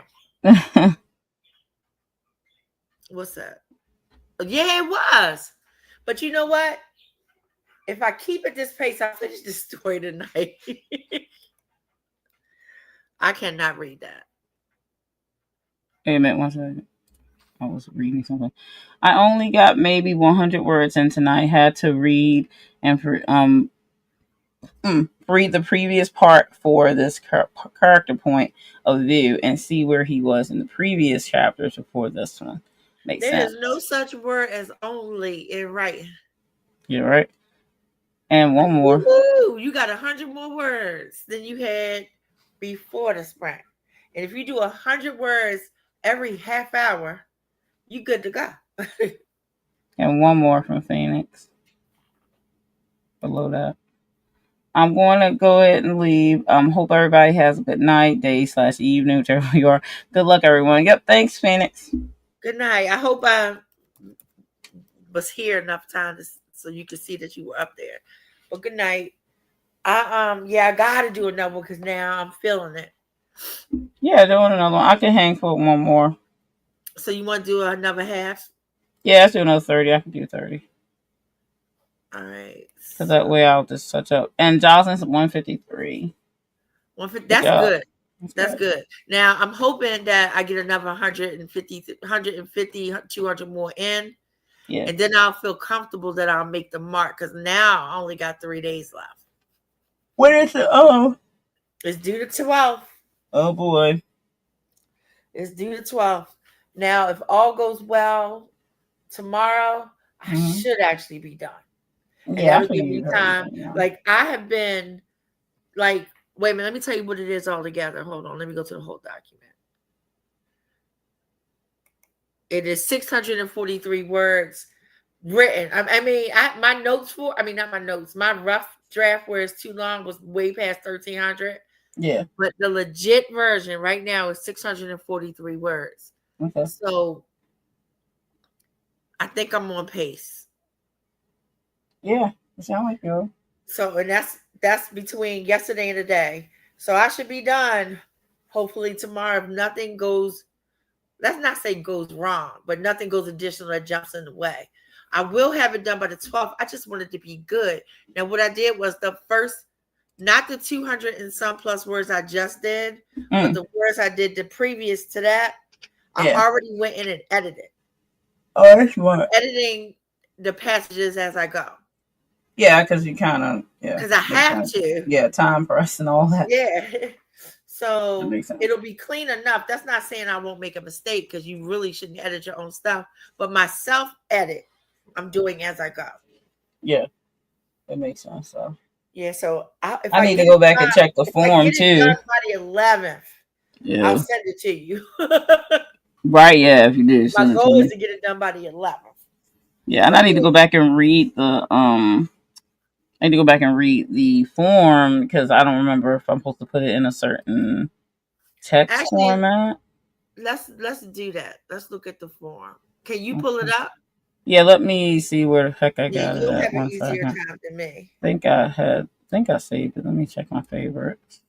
What's that? Yeah, it was. But you know what? If I keep at this pace, I'll finish this story tonight. I cannot read that. Wait a minute, 1 second. I was reading something. I only got maybe 100 words in tonight. Had to read and read the previous part for this character point of view and see where he was in the previous chapters before this one. Makes sense. There's no such word as only in writing. You're right. And one more. Woo-hoo! You got 100 more words than you had before the sprint. And if you do 100 words every half hour, you good to go. And one more from Phoenix. Below that. I'm going to go ahead and leave. Hope everybody has a good night, day / evening, whichever you are. Good luck, everyone. Yep. Thanks, Phoenix. Good night. I hope I was here enough time so you could see that you were up there. Well, good night. I gotta do another one because now I'm feeling it. Yeah, doing another one. I can hang for one more. So you want to do another half? Yeah, let's do another 30. I can do 30. All right. Because that way I'll just touch up. And Jocelyn's 153. That's good. That's good. Now I'm hoping that I get another 150, 200 more in. Yeah. And then I'll feel comfortable that I'll make the mark because now I only got 3 days left. When is it? Oh. It's due to 12. Oh boy. It's due to 12. Now, if all goes well tomorrow, I should actually be done. And that'll give me time. Like I have been like, wait a minute, let me tell you what it is all together. Hold on, let me go to the whole document. It is 643 words written. My notes not my notes. My rough draft where it's too long was way past 1,300. Yeah. But the legit version right now is 643 words. Okay. So I think I'm on pace. Yeah, it sounds like you. So, and that's between yesterday and today. So I should be done hopefully tomorrow. If nothing goes, let's not say goes wrong, but nothing goes additional that jumps in the way. I will have it done by the 12th. I just wanted to be good. Now, what I did was the first, not the 200 and some plus words I just did, but the words I did the previous to that, I already went in and edited. Oh, that's smart. Editing the passages as I go. Yeah, because you kind of, because I have to. Yeah, time press and all that. Yeah. So it'll be clean enough. That's not saying I won't make a mistake because you really shouldn't edit your own stuff. But my self-edit, I'm doing as I go. Yeah, that makes sense. So yeah, so I need to go back and check the form too. Done by the 11th, I'll send it to you. Right? Yeah, if you do. My goal is to get it done by the 11th. Yeah, and I need to go back and read the I need to go back and read the form because I don't remember if I'm supposed to put it in a certain text format. Let's do that. Let's look at the form. Can you pull it up? Yeah, let me see where the heck I got it. You'll have an easier time than me. I think I saved it. Let me check my favorites.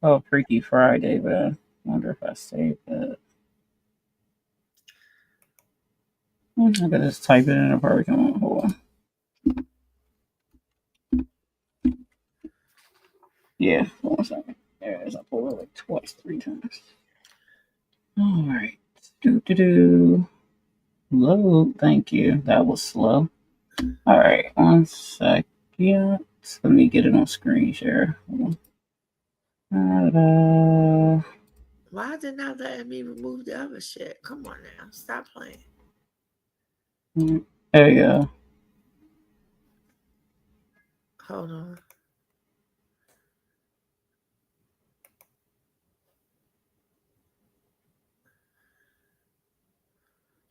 Oh, Freaky Friday, but I wonder if I saved it. I gotta just type it in a probably come on. Hold on. Yeah, hold on a second. There it is. I pulled it like twice, 3 times. All right. Load. Thank you. That was slow. All right. 1 second. Let me get it on screen share. Why did not let me remove the other shit? Come on now. Stop playing. There you go. Hold on.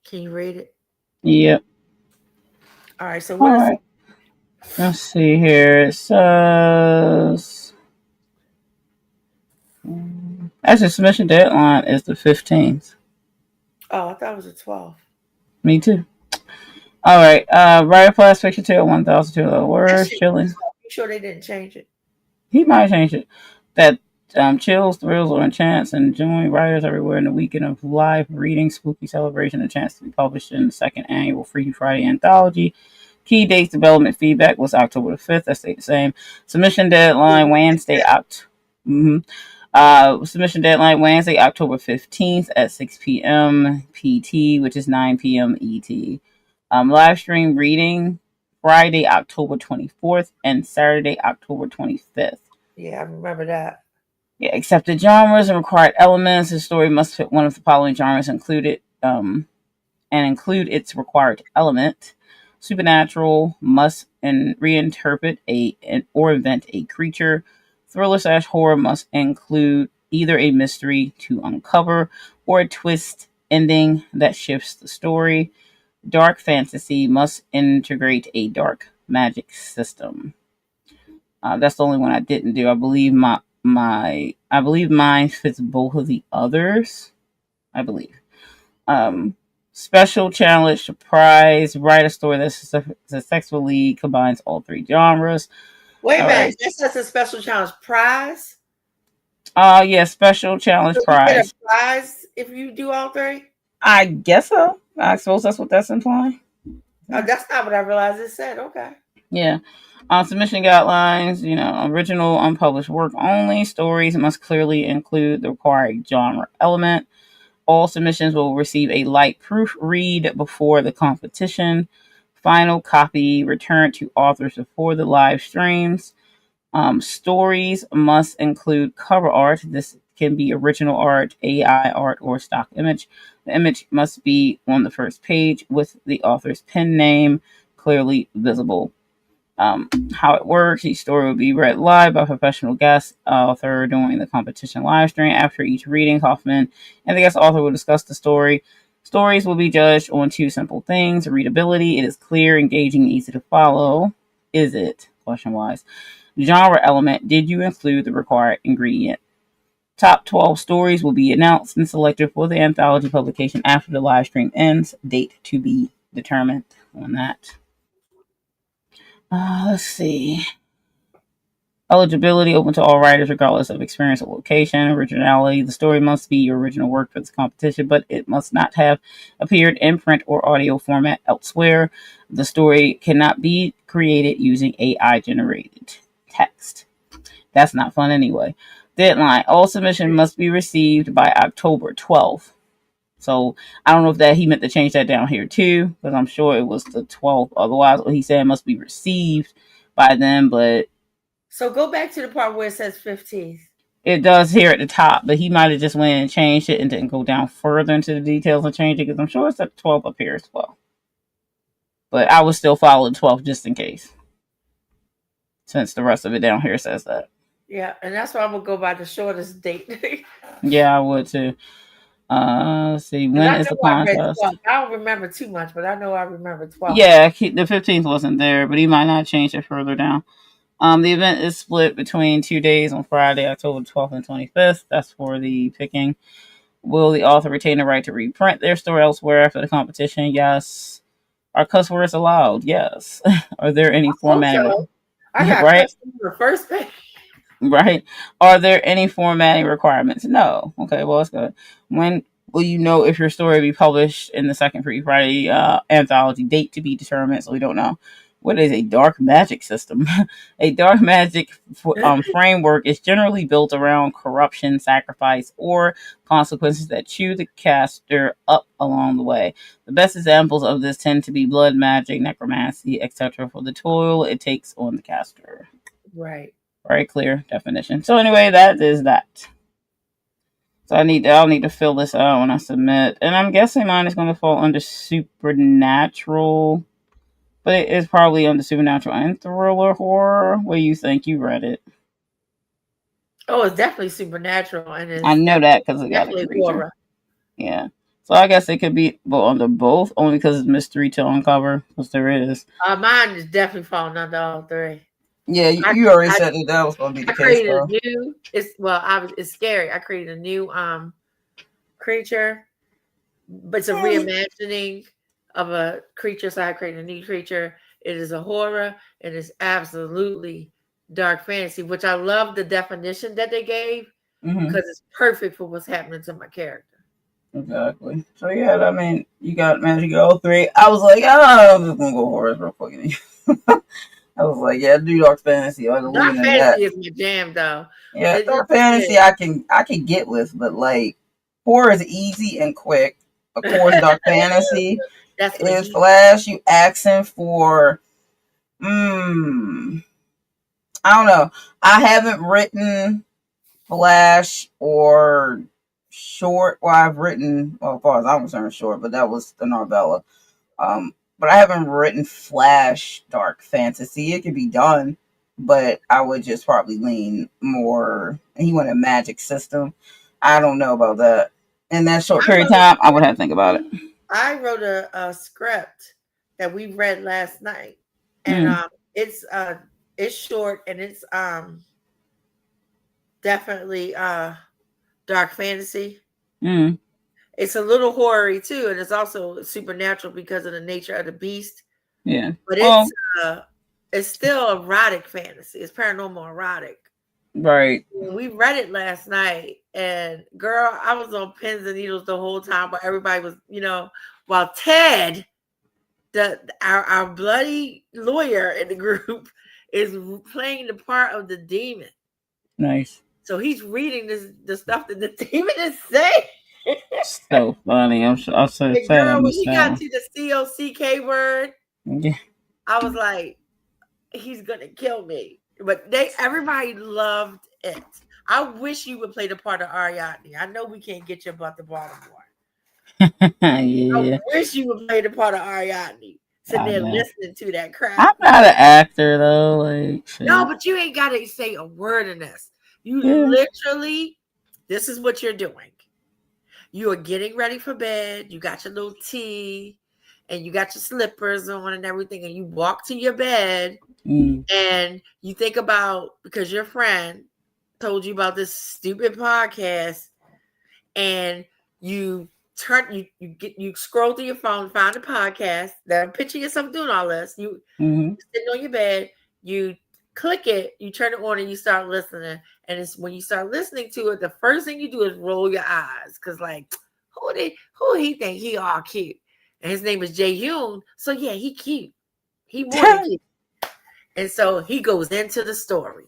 Can you read it? Yep. All right. So what is it? Let's see here. It says actually submission deadline is the 15th. Oh, I thought it was the 12th. Me too. All right. Writer plus fiction tale 1,200 words. Chilling. You sure they didn't change it? He might change it. That chills, thrills, or enchants, and join writers everywhere in the weekend of live reading, spooky celebration, a chance to be published in the 2nd annual Freaky Friday anthology. Key dates, development feedback was October the 5th. That stayed the same. Submission deadline Wednesday, submission deadline Wednesday, October 15th at 6 p.m. PT, which is 9 p.m. ET. Live stream reading Friday, October 24th and Saturday, October 25th. Yeah, I remember that. Yeah, accepted genres and required elements. The story must fit one of the following genres included, and include its required element. Supernatural must reinterpret or invent a creature. Thriller/horror must include either a mystery to uncover or a twist ending that shifts the story. Dark fantasy must integrate a dark magic system. That's the only one I didn't do. I believe I believe mine fits both of the others. I believe. Special challenge surprise. Write a story that successfully combines all 3 genres. Wait a All minute. right. That's a special challenge prize. Yeah, special challenge So you get a prize. prize if you do all three. I guess so. I suppose that's what that's implying. Oh, that's not what I realized it said. Okay. Yeah. Submission guidelines, original unpublished work only. Stories must clearly include the required genre element. All submissions will receive a light proofread before the competition. Final copy returned to authors before the live streams. Stories must include cover art. This can be original art, AI art, or stock image. The image must be on the first page with the author's pen name clearly visible. How it works: each story will be read live by a professional guest author during the competition live stream. After each reading, Hoffman and the guest author will discuss the story. Stories will be judged on two simple things: readability. It is clear, engaging, easy to follow. Is it? Question wise. Genre element. Did you include the required ingredient? Top 12 stories will be announced and selected for the anthology publication after the live stream ends. Date to be determined on that. Let's see. Eligibility open to all writers, regardless of experience or location. Originality. The story must be your original work for this competition, but it must not have appeared in print or audio format elsewhere. The story cannot be created using AI generated text. That's not fun anyway. Deadline. All submissions must be received by October 12th. So I don't know if that he meant to change that down here too, because I'm sure it was the 12th. Otherwise, what he said must be received by then, but So go back to the part where it says 15th. it does here at the top, but he might have just went and changed it and didn't go down further into the details and change it, because I'm sure it's at 12 up here as well. But I would still follow the 12 just in case, since the rest of it down here says that. Yeah, and that's why I'm gonna go by the shortest date. Yeah, I would too. Let's see. When is the contest? I don't remember too much, but I know I remember 12. Yeah, the 15th wasn't there, but he might not change it further down. The event is split between 2 days on Friday, October 12th and 25th. That's for the picking. Will the author retain the right to reprint their story elsewhere after the competition? Yes. Are cuss words allowed? Yes. Are there any formatting? I got right? The first page. Right. Are there any formatting requirements? No. Okay, well, that's good. When will you know if your story will be published in the second free Friday anthology? Date to be determined, so we don't know. What is a dark magic system? A dark magic framework is generally built around corruption, sacrifice, or consequences that chew the caster up along the way. The best examples of this tend to be blood magic, necromancy, etc. for the toil it takes on the caster. Right. Very clear definition. So anyway, that is that. So I'll need to fill this out when I submit. And I'm guessing mine is going to fall under supernatural. But it is probably under supernatural and thriller horror. What do you think? You read it. Oh, it's definitely supernatural. And I know that because it got a creature. Horror. Yeah. So I guess it could be under both, only because it's mystery to uncover, because there is. Mine is definitely falling under all three. Yeah, you already said that was going to be the case. It's scary. I created a new creature, but it's a reimagining of a creature. So I created a new creature. It is a horror. It is absolutely dark fantasy, which I love the definition that they gave because it's perfect for what's happening to my character. Exactly. So yeah, I mean, you got Magic all three. I was like, I'm just gonna go horror real quick. I was like, yeah, do dark fantasy. Dark fantasy is my jam, though. Yeah, dark fantasy I can get with, but like horror is easy and quick. Of course, dark fantasy is Flash. You asking for, I don't know. I haven't written Flash or short. Well, I've written, as far as I'm concerned, short, but that was the novella. But I haven't written Flash dark fantasy. It could be done, but I would just probably lean more. He wanted a magic system. I don't know about that. In that short period of time, I would have to think about it. I wrote a script that we read last night, and it's short and it's definitely dark fantasy. It's a little horror-y too, and it's also supernatural because of the nature of the beast. Yeah, but it's it's still erotic fantasy. It's paranormal erotic. Right. We read it last night, and girl, I was on pins and needles the whole time, but everybody was, while Ted, our bloody lawyer in the group, is playing the part of the demon. Nice. So he's reading the stuff that the demon is saying. So funny. I'm so sad. Girl, when he got to the COCK word, yeah. I was like, he's gonna kill me. But everybody loved it. I wish you would play the part of Ariadne. I know we can't get you about the Baltimore. Yeah. I wish you would play the part of Ariadne. Sitting there listening to that crap. I'm not an actor though. Like no, but you ain't gotta say a word in this. You literally, this is what you're doing. You are getting ready for bed. You got your little tea, and you got your slippers on and everything, and you walk to your bed, and you think about, because your friend told you about this stupid podcast, and you scroll through your phone, find a podcast. Then picture yourself doing all this. You sitting on your bed, you click it, you turn it on, and you start listening. And it's when you start listening to it, the first thing you do is roll your eyes, because like, who he think he all cute? And his name is Jae Yoon. So yeah, he cute. He more than cute. And so he goes into the story.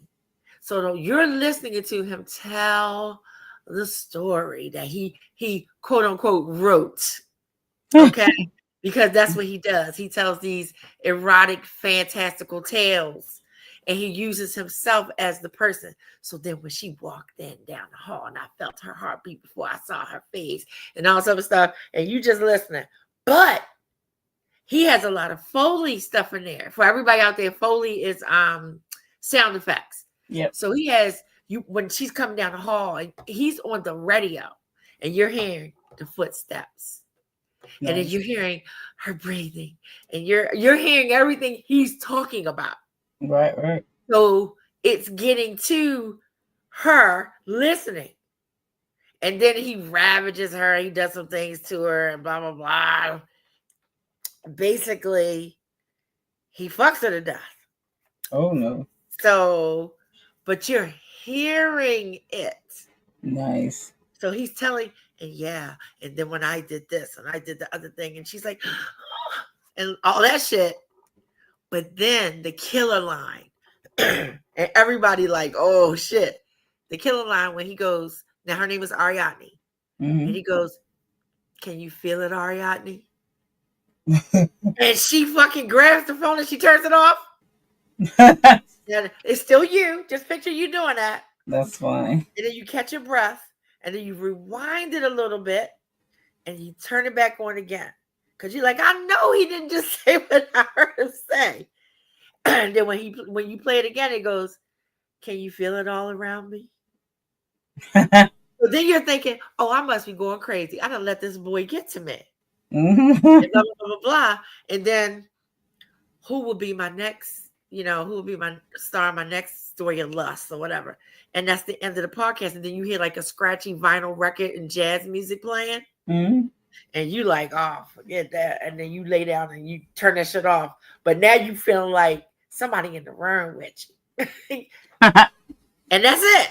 So you're listening to him tell the story that he quote unquote wrote. Okay. Because that's what he does. He tells these erotic, fantastical tales, and he uses himself as the person. So then when she walked in down the hall, and I felt her heartbeat before I saw her face and all this other stuff, and you just listening. But he has a lot of Foley stuff in there. For everybody out there, Foley is sound effects. Yeah. So he has when she's coming down the hall, and he's on the radio, and you're hearing the footsteps. Nice. And then you're hearing her breathing, and you're hearing everything he's talking about. Right. So it's getting to her listening. And then he ravages her, he does some things to her, and blah, blah, blah. Basically, he fucks her to death. Oh, no. So, but you're hearing it. Nice. So he's telling, and then when I did this, and I did the other thing, and she's like, and all that shit. But then the killer line, and everybody like, oh, shit. The killer line when he goes, now her name is Ariadne. And he goes, can you feel it, Ariadne? And she fucking grabs the phone and she turns it off. And it's still you. Just picture you doing that. That's fine. And then you catch your breath, and then you rewind it a little bit, and you turn it back on again. Because you're like, I know he didn't just say what I heard him say. And then when you play it again, it goes, can you feel it all around me? So then you're thinking, oh, I must be going crazy. I done let this boy get to me. And blah, blah, blah, blah. And then who will be my next, who will be my star in my next story of lust or whatever. And that's the end of the podcast. And then you hear like a scratchy vinyl record and jazz music playing. And you like, oh, forget that. And then you lay down and you turn that shit off. But now you feeling like somebody in the room with you. And that's it.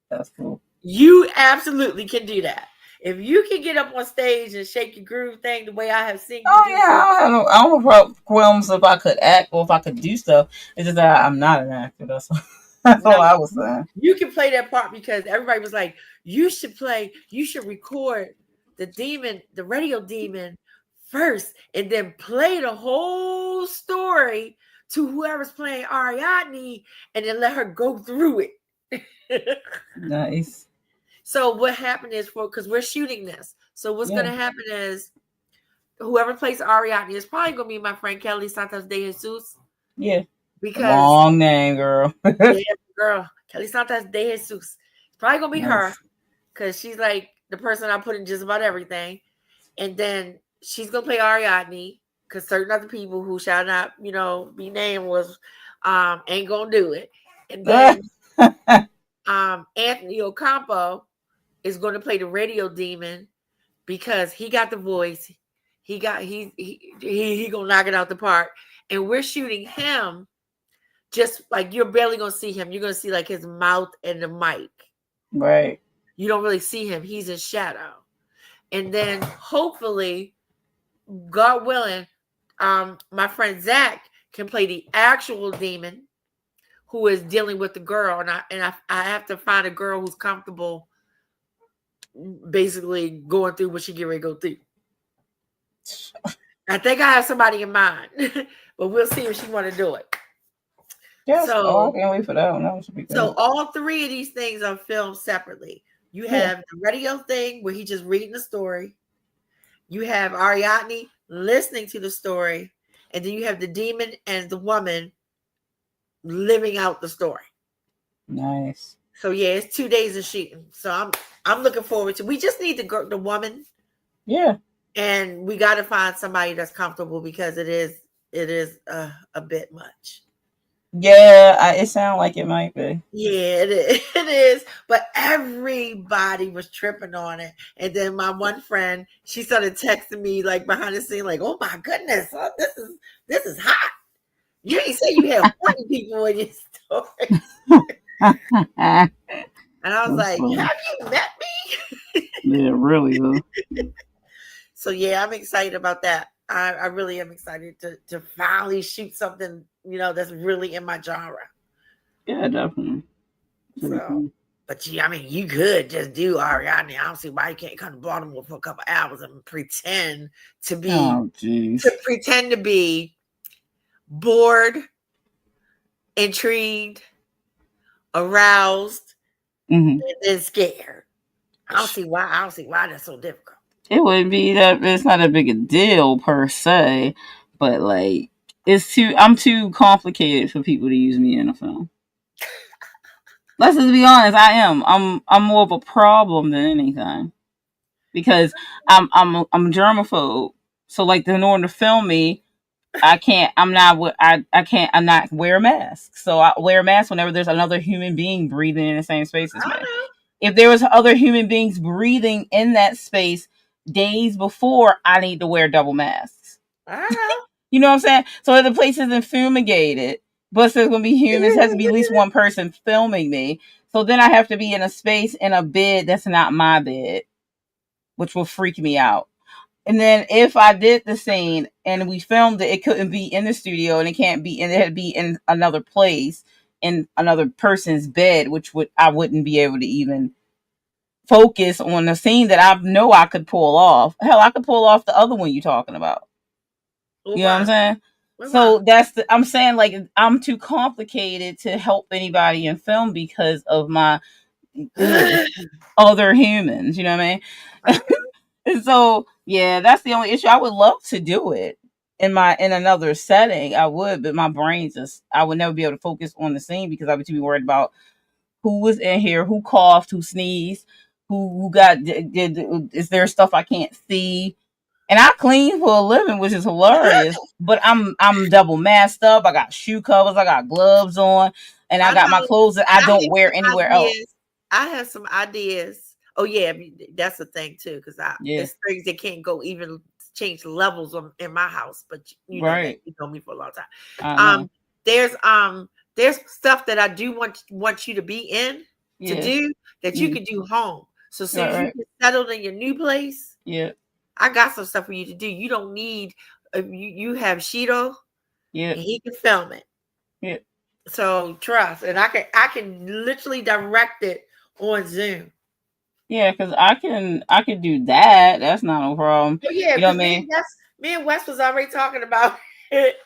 That's cool. You absolutely can do that. If you can get up on stage and shake your groove thing the way I have seen you do. I don't have problems if I could act or if I could do stuff. It's just that I'm not an actor. That's all I was saying. You can play that part because everybody was like, you should record the demon, the radio demon first, and then play the whole story to whoever's playing Ariadne, and then let her go through it. Nice. So what happened is, because we're shooting this, so what's going to happen is whoever plays Ariadne is probably going to be my friend Kelly Santos de Jesus. Yeah. Because long name, girl. Girl. Kelly Santos de Jesus. It's probably going to be her, because she's like the person I put in just about everything. And then she's going to play Ariadne, because certain other people who shall not, be named ain't going to do it. And then Anthony Ocampo is going to play the radio demon because he got the voice. He gonna knock it out the park. And we're shooting him just like you're barely gonna see him. You're gonna see like his mouth and the mic. Right. You don't really see him. He's in shadow. And then hopefully, God willing, my friend Zach can play the actual demon who is dealing with the girl. And I have to find a girl who's comfortable basically going through what she get ready to go through. I think I have somebody in mind, but we'll see if she want to do it. Yes, I can't wait for that one. That should be good. So all three of these things are filmed separately. You have the radio thing where he's just reading the story. You have Ariadne listening to the story, and then you have the demon and the woman living out the story. Nice. So yeah, it's 2 days of shooting. So I'm looking forward to. We just need the woman. Yeah. And we got to find somebody that's comfortable because it is a bit much. Yeah, it sounds like it might be. Yeah, it is. But everybody was tripping on it. And then my one friend, she started texting me like behind the scene, like, "Oh my goodness, this is hot. You ain't say you had 40 people in your story." And I was like, "Have you met me?" Yeah, really though. So yeah, I'm excited about that. I really am excited to finally shoot something, that's really in my genre. Yeah, definitely. So, but I mean, you could just do Ariadne. I don't see why you can't come to Baltimore for a couple hours and pretend to be bored, intrigued, aroused, and then scared. I don't see why that's so difficult. It wouldn't be that. It's not a big a deal per se, but like I'm too complicated for people to use me in a film. Let's just be honest. I am. I'm more of a problem than anything because I'm germaphobe. So like in order to film me, I can't. I'm not. I can't. I'm not wear a mask. So I wear a mask whenever there's another human being breathing in the same space as me. If there was other human beings breathing in that space days before, I need to wear double masks. You know what I'm saying? So if the place isn't fumigated, but there's going to be humans, has to be at least one person filming me. So then I have to be in a space in a bed that's not my bed, which will freak me out. And then if I did the scene and we filmed it, it couldn't be in the studio and it can't be, and it had to be in another place in another person's bed, which I wouldn't be able to even focus on the scene that I know I could pull off. Hell, I could pull off the other one you're talking about. You know what I'm saying? So I'm saying like I'm too complicated to help anybody in film because of my other humans. You know what I mean? And so yeah, that's the only issue. I would love to do it in another setting. I would, but my brain I would never be able to focus on the scene because I would be worried about who was in here, who coughed, who sneezed, who got is there stuff I can't see. And I clean for a living, which is hilarious. But I'm double masked up. I got shoe covers. I got gloves on, and I got my clothes that I don't wear anywhere else. I have some ideas. Oh yeah, that's the thing too, because there's things that can't go even change levels in my house. But you know me for a long time. There's stuff that I do want you to be in to do that you could do home. So as soon as you get settled in your new place, I got some stuff for you to do. You don't need you have Shido, and he can film it. Yeah. So trust, and I can literally direct it on Zoom. Yeah, because I can do that. That's not no problem. Oh, yeah, you know what I mean. Me and Wes was already talking about it.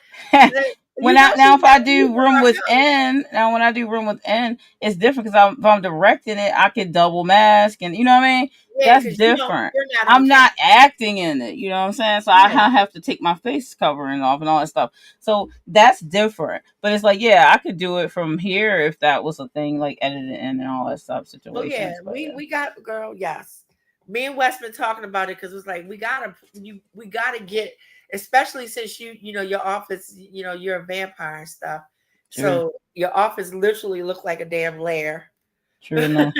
If I do room within, when I do room within, it's different because if I'm directing it, I can double mask and you know what I mean. Yeah, that's different. I'm not acting in it. You know what I'm saying? So I have to take my face covering off and all that stuff. So that's different. But it's like, I could do it from here if that was a thing, like editing and all that stuff situations. Oh yeah, we got girl. Yes, me and Wes been talking about it because it's like we gotta get. Especially since your office, you're a vampire and stuff. True. So your office literally looked like a damn lair. True enough.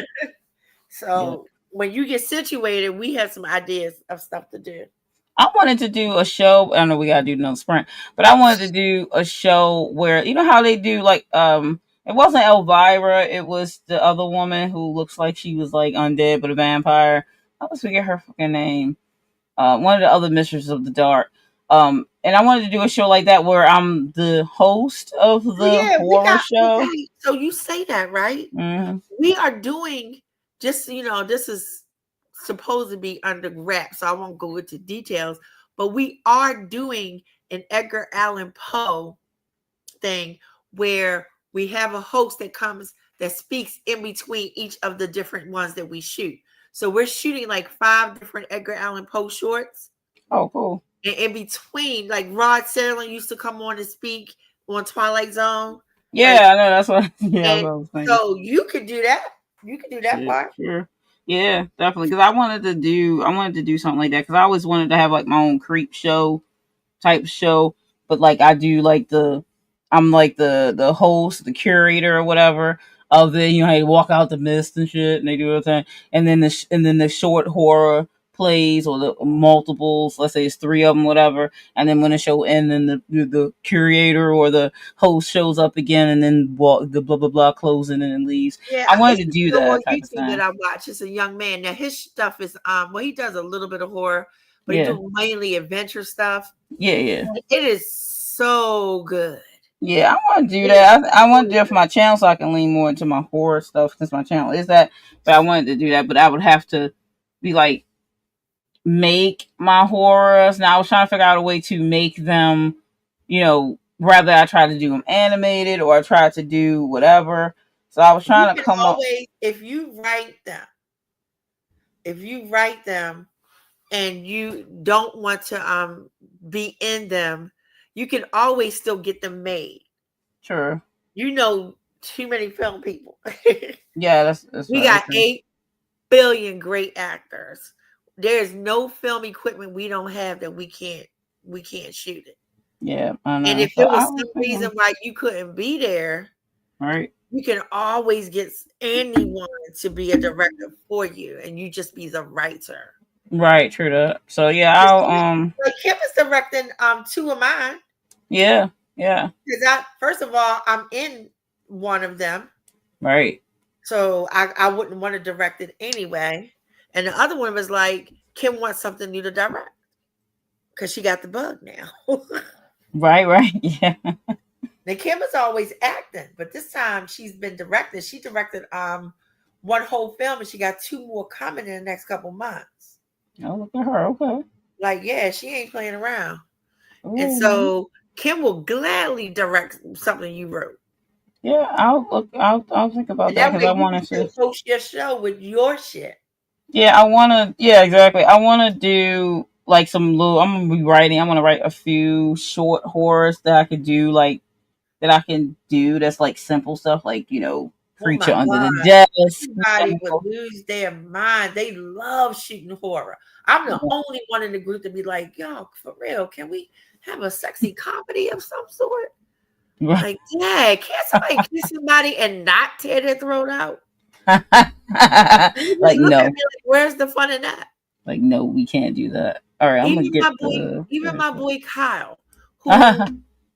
So when you get situated, we have some ideas of stuff to do. I wanted to do a show. I know we gotta do no sprint, but I wanted to do a show where you know how they do like it wasn't Elvira, it was the other woman who looks like she was like undead but a vampire. I always forget her fucking name. One of the other mistresses of the dark. And I wanted to do a show like that where I'm the host of the Yeah, horror show. okay. So you say that, right? Mm-hmm. We are doing just this is supposed to be under wraps, so I won't go into details, but we are doing an Edgar Allan Poe thing where we have a host that comes that speaks in between each of the different ones that we shoot. So we're shooting like 5 different Edgar Allan Poe shorts. Oh, cool. And in between, like Rod Serling used to come on to speak on Twilight Zone. Yeah, like, I know that's what. Yeah, I was thinking. So you could do that. You could do that part. Sure. Yeah, definitely. Because I wanted to do something like that. Because I always wanted to have like my own creep show type show, but like I do like I'm like the host, the curator or whatever of it. You know, they walk out the mist and shit, and they do everything, and then the short horror plays or the multiples. Let's say it's 3 of them, whatever. And then when the show ends, then the curator or the host shows up again, and then the blah blah blah closing and then leaves. Yeah, I wanted to do that type of thing. That I watch. It's a young man. Now his stuff is he does a little bit of horror, but he do mainly adventure stuff. Yeah. It is so good. Yeah, I want to do that. I want to do it for my channel so I can lean more into my horror stuff since my channel is that. But I wanted to do that, but I would have to be like make my horrors. Now I was trying to figure out a way to make them, rather I try to do them animated or I try to do whatever. So I was trying to come up. If you write them and you don't want to be in them, you can always still get them made. Sure. Too many film people. Yeah, that's we got 8 billion great actors. There's no film equipment we don't have that we can't shoot it. Yeah, I know. And if there was some reason why you couldn't be there, right, you can always get anyone to be a director for you, and you just be the writer. Right, true that. So yeah, I'll like Kim is directing 2 of mine. Yeah. Because first of all, I'm in one of them. Right. So I wouldn't want to direct it anyway. And the other one was like, Kim wants something new to direct. Because she got the bug now. Right, yeah. Now Kim is always acting, but this time she's been directing. She directed one whole film and she got 2 more coming in the next couple months. Oh, look at her, okay. Like, yeah, she ain't playing around. Ooh. And so Kim will gladly direct something you wrote. Yeah, I'll think about that because I want to host your show with your shit. Yeah, exactly. I want to do like some little. I'm gonna be writing. I'm gonna write a few short horrors that I could do, like that I can do. That's like simple stuff, like Creature Under the Desk. Everybody would lose their mind. They love shooting horror. I'm the only one in the group to be like, yo, for real, can we have a sexy comedy of some sort? Like, yeah, can't somebody kiss somebody and not tear their throat out? Like, no. Like, where's the fun in that? Like, no, we can't do that. All right, I'm gonna get my boy Kyle,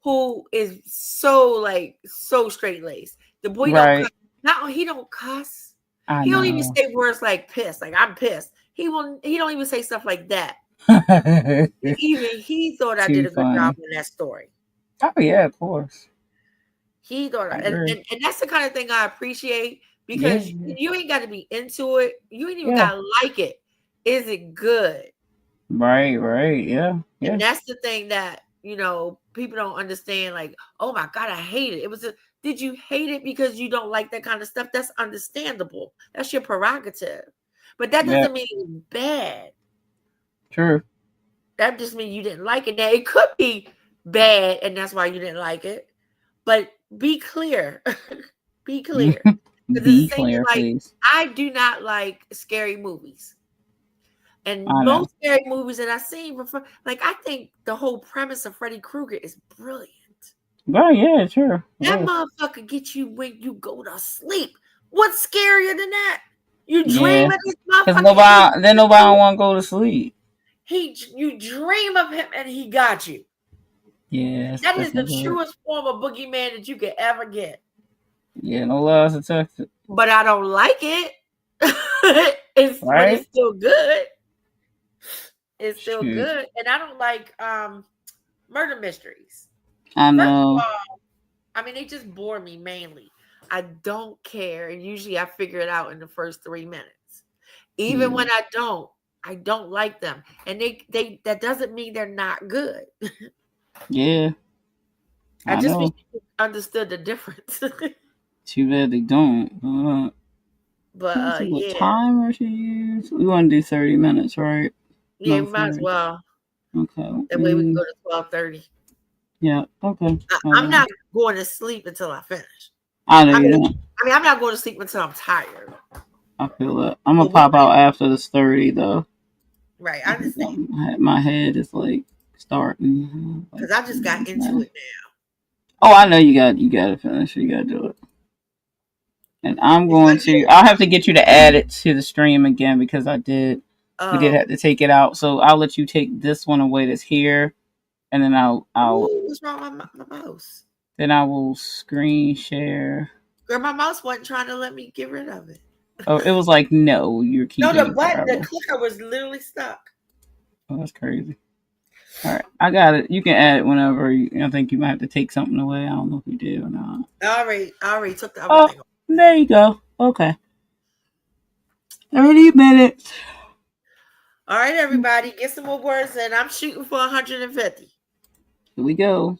who is so straight laced. The boy don't cuss. He don't cuss. He don't even say words like pissed. Like, I'm pissed. He don't even say stuff like that. Even he thought I did a good job in that story. Oh yeah, of course. He thought, and that's the kind of thing I appreciate because you ain't got to be into it. You ain't even got to like it. Is it good? Right, yeah. And that's the thing that people don't understand. Like, oh my God, I hate it. Did you hate it because you don't like that kind of stuff? That's understandable. That's your prerogative. But that doesn't mean it's bad. True. That just means you didn't like it. Now it could be bad, and that's why you didn't like it. But be clear. Be clear. Be clear, please. I do not like scary movies. And most scary movies that I've seen before, like, I think the whole premise of Freddy Krueger is brilliant. Oh, yeah, sure. That motherfucker gets you when you go to sleep. What's scarier than that? You dream of this motherfucker. Because nobody want to go to sleep. You dream of him and he got you. Yeah, that is the truest form of boogeyman that you could ever get. Yeah, no lies detected. But I don't like it. But it's still good. It's still good. And I don't like murder mysteries. I know. First of all, I mean, they just bore me mainly. I don't care. And usually I figure it out in the first 3 minutes. Even when I don't like them. And they that doesn't mean they're not good. Yeah. I just wish you understood the difference. Too bad they don't. But what timer to use? We want to do 30 minutes, right? Yeah, we might as well. Okay. That way we can go to 12:30. Yeah, okay. I'm not going to sleep until I finish. I know you don't. I mean, I'm not going to sleep until I'm tired. I feel that. I'm going to pop out after this 30, though. Right, I understand. My head is, like, starting. Because I just got into it now. Oh, I know you got to finish. You got to do it. And I'll have to get you to add it to the stream again because we did have to take it out. So I'll let you take this one away that's here. And then I'll what's wrong with my mouse? Then I will screen share. Girl, my mouse wasn't trying to let me get rid of it. Oh, it was like, no, you're keeping it. No, the clicker was literally stuck. Oh, that's crazy. All right, I got it. You can add it whenever. I think you might have to take something away. I don't know if you did or not. I already took the other thing away. There you go. Okay. 30 minutes. All right, everybody, get some more words in. I'm shooting for 150. Here we go.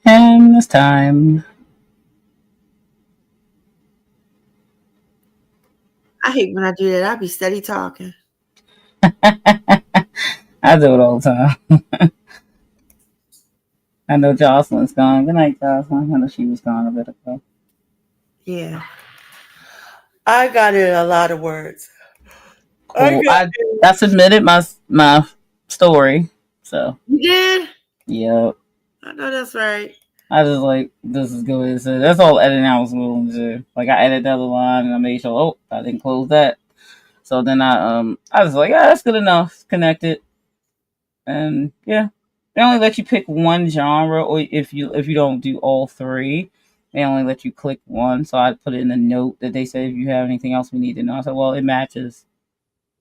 And it's time. I hate when I do that. I be steady talking. I do it all the time. I know Jocelyn's gone. Good night, Jocelyn. I know she was gone a bit ago. Yeah. I got in a lot of words. Cool. I submitted my story. So You did? yep. I know that's right. I just like this is good. So that's all editing I was willing to do. Like I edited the other line and I made sure I didn't close that. So then I was like, yeah, that's good enough. Connected. And yeah. They only let you pick one genre or if you don't do all three. They only let you click one. So I put it in a note that they said if you have anything else we need to know. I said, well, it matches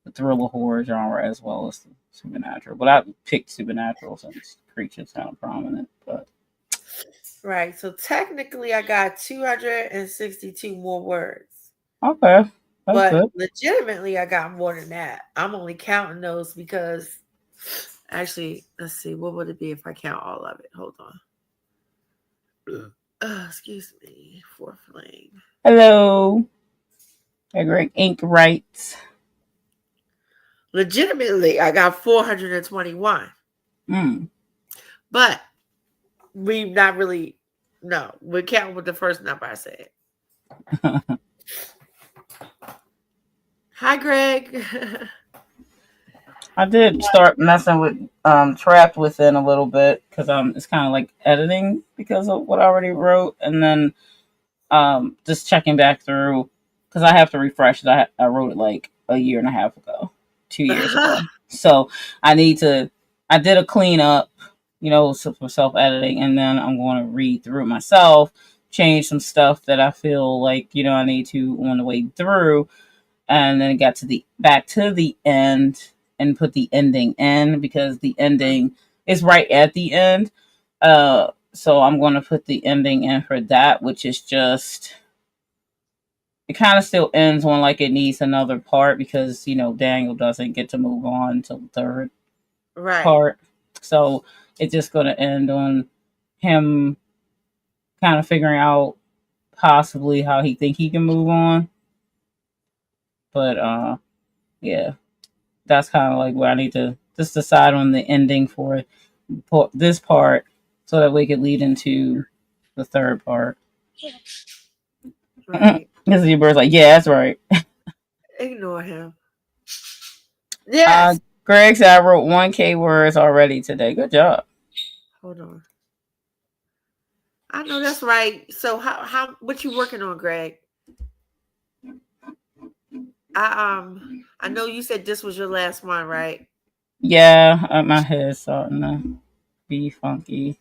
the thriller horror genre as well as the supernatural. But I picked supernatural since creatures kind of prominent. But right. So technically, I got 262 more words. Okay, but good. Legitimately, I got more than that. I'm only counting those because, actually, let's see. What would it be if I count all of it? Hold on. Excuse me. Fourth flame. Hello. Greg Ink writes. Legitimately, I got 421. But we not really, no, we're counting with the first number I said. Hi, Greg. I did start messing with Trapped Within a little bit because it's kind of like editing because of what I already wrote, and then just checking back through because I have to refresh it. I wrote it like a year and a half ago, 2 years ago, so I need to. I did a cleanup, for self editing, and then I'm going to read through it myself, change some stuff that I feel like I need to on the way through, and then it got back to the end and put the ending in because the ending is right at the end. So I'm going to put the ending in for that, which is just it kind of still ends on like it needs another part because Daniel doesn't get to move on until the third part. So it's just going to end on him kind of figuring out possibly how he think he can move on. But yeah, that's kind of like where I need to just decide on the ending for this part so that we could lead into the third part. Right. Because your bird's like, yeah, that's right. Ignore him. Yes. Greg said I wrote 1K words already today. Good job. Hold on. I know that's right. So how what you working on, Greg? I know you said this was your last one, right? Yeah, my head's starting to be funky.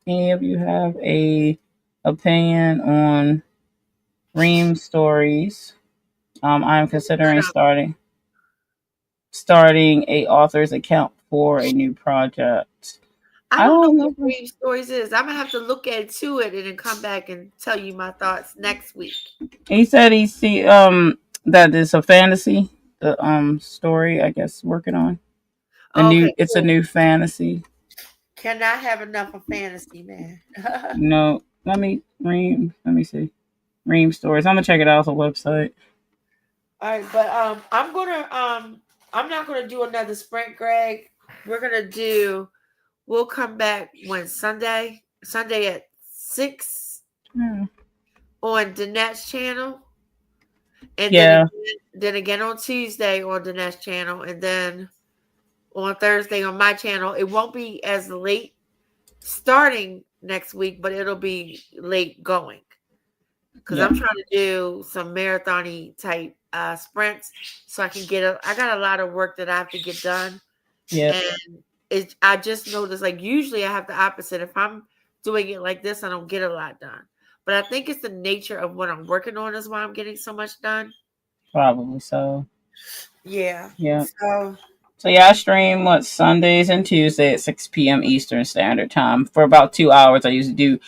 Any of you have a opinion on Ream stories? I'm considering starting a author's account for a new project. I don't know what Ream stories is. I'm gonna have to look into it and then come back and tell you my thoughts next week. He said he see that it's a fantasy, the story I guess working on. It's a new fantasy. Cannot have enough of fantasy, man. No, let me see. Ream stories. I'm gonna check it out on the website. All right, but I'm not gonna do another sprint, Greg. We'll come back Sunday at 6 on Dannette's channel. And then again on Tuesday on Dannette's channel, and then on Thursday on my channel. It won't be as late starting next week, but it'll be late going. Because I'm trying to do some marathon-y type sprints so I can I got a lot of work that I have to get done. Yeah. And I just noticed, like, usually I have the opposite. If I'm doing it like this, I don't get a lot done. But I think it's the nature of what I'm working on is why I'm getting so much done. Probably so. Yeah. Yeah. So So yeah, I stream Sundays and Tuesdays at 6 p.m. Eastern Standard Time for about 2 hours. I usually do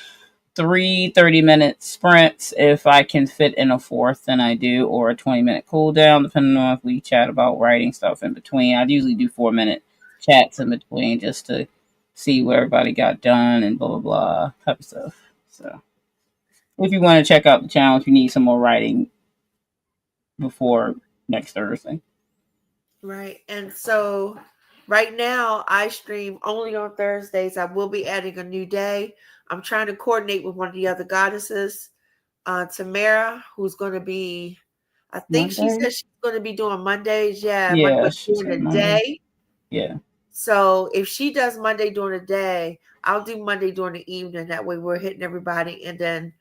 30-minute sprints. If I can fit in a fourth, then I do, or a 20-minute cool down, depending on if we chat about writing stuff in between. I'd usually do 4-minute chats in between just to see what everybody got done and blah blah blah type of stuff. So if you want to check out the channel, if you need some more writing before next Thursday. Right. And so right now I stream only on Thursdays. I will be adding a new day. I'm trying to coordinate with one of the other goddesses, Tamara, who's going to be, I think she said she's going to be doing Mondays. Yeah. Yeah, during the day. Yeah. So if she does Monday during the day, I'll do Monday during the evening. That way we're hitting everybody. And then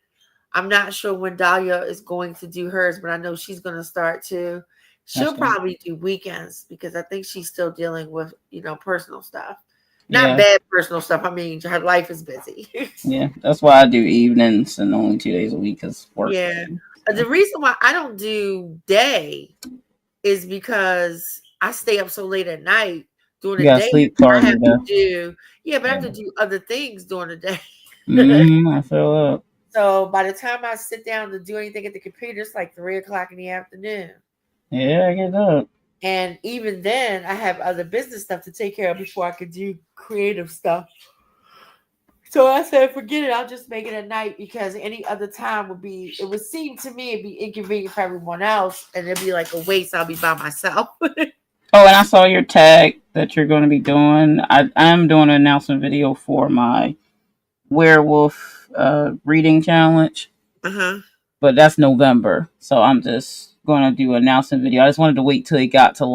I'm not sure when Dahlia is going to do hers, but I know she's going to start too. She'll probably do weekends because I think she's still dealing with, personal stuff. Not bad personal stuff. I mean, her life is busy. Yeah, that's why I do evenings and only 2 days a week because work. Yeah. The reason why I don't do day is because I stay up so late at night during the day. Sleep I have to do, but I have to do other things during the day. I feel up. So by the time I sit down to do anything at the computer, it's like 3:00 in the afternoon. Yeah, I get up. And even then, I have other business stuff to take care of before I could do creative stuff. So I said, forget it. I'll just make it at night because any other time it would seem to me it'd be inconvenient for everyone else. And it'd be like a waste. I'll be by myself. Oh, and I saw your tag that you're going to be doing. I'm doing an announcement video for my werewolf reading challenge. But that's November. So I'm just going to do an announcement video. I just wanted to wait till it got to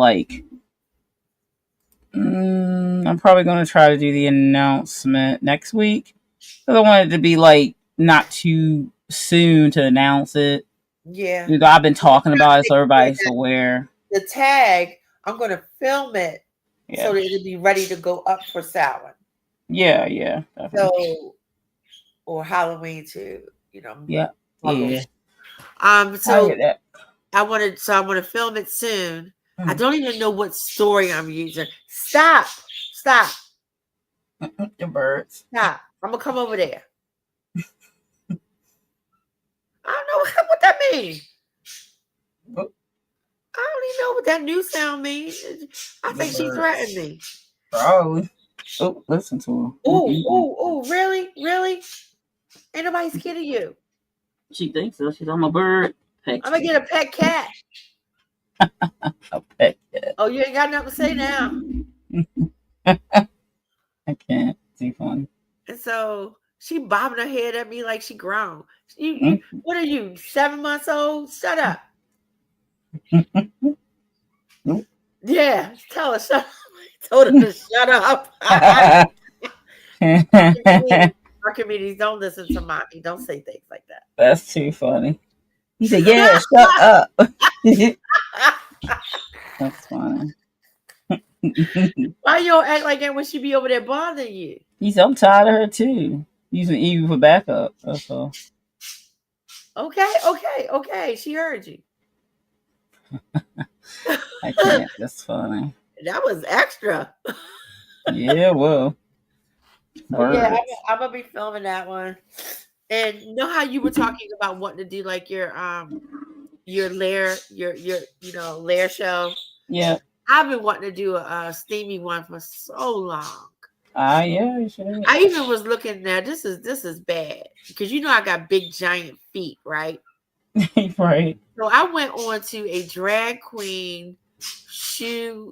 I'm probably going to try to do the announcement next week. Because I want it to be not too soon to announce it. Yeah. I've been talking about it so everybody's aware. The tag, I'm going to film it so that it'll be ready to go up for Samhain. Yeah, definitely. So, or Halloween too, Yeah. So I want to film it soon. I don't even know what story I'm using. Stop. The birds. Stop. I'm gonna come over there. I don't know what that means. I don't even know what that new sound means. I think she threatened me. Probably. Oh, listen to her. Oh, really? Ain't nobody scared of you. She thinks so. She's on my bird. I'm gonna get a pet cat. A pet cat. Oh, you ain't got nothing to say now. I can't. Too funny. And so she bobbing her head at me like she grown. You, what are you, 7 months old? Shut up. Nope. Yeah, tell her shut up. I told her to shut up. Our communities don't listen to mommy. Don't say things like that. That's too funny. He said, yeah, shut up. That's funny. Why you don't act like that when she be over there bothering you? He said, I'm tired of her too. Using Eve for backup. That's all. Okay. She heard you. I can't. That's funny. That was extra. Yeah, well. So yeah, I'm gonna be filming that one. And you know how you were talking about wanting to do like your lair, your lair show? Yeah. I've been wanting to do a steamy one for so long. Yeah, you should. I even was looking there. This is bad because I got big giant feet, right? Right. So I went on to a drag queen shoe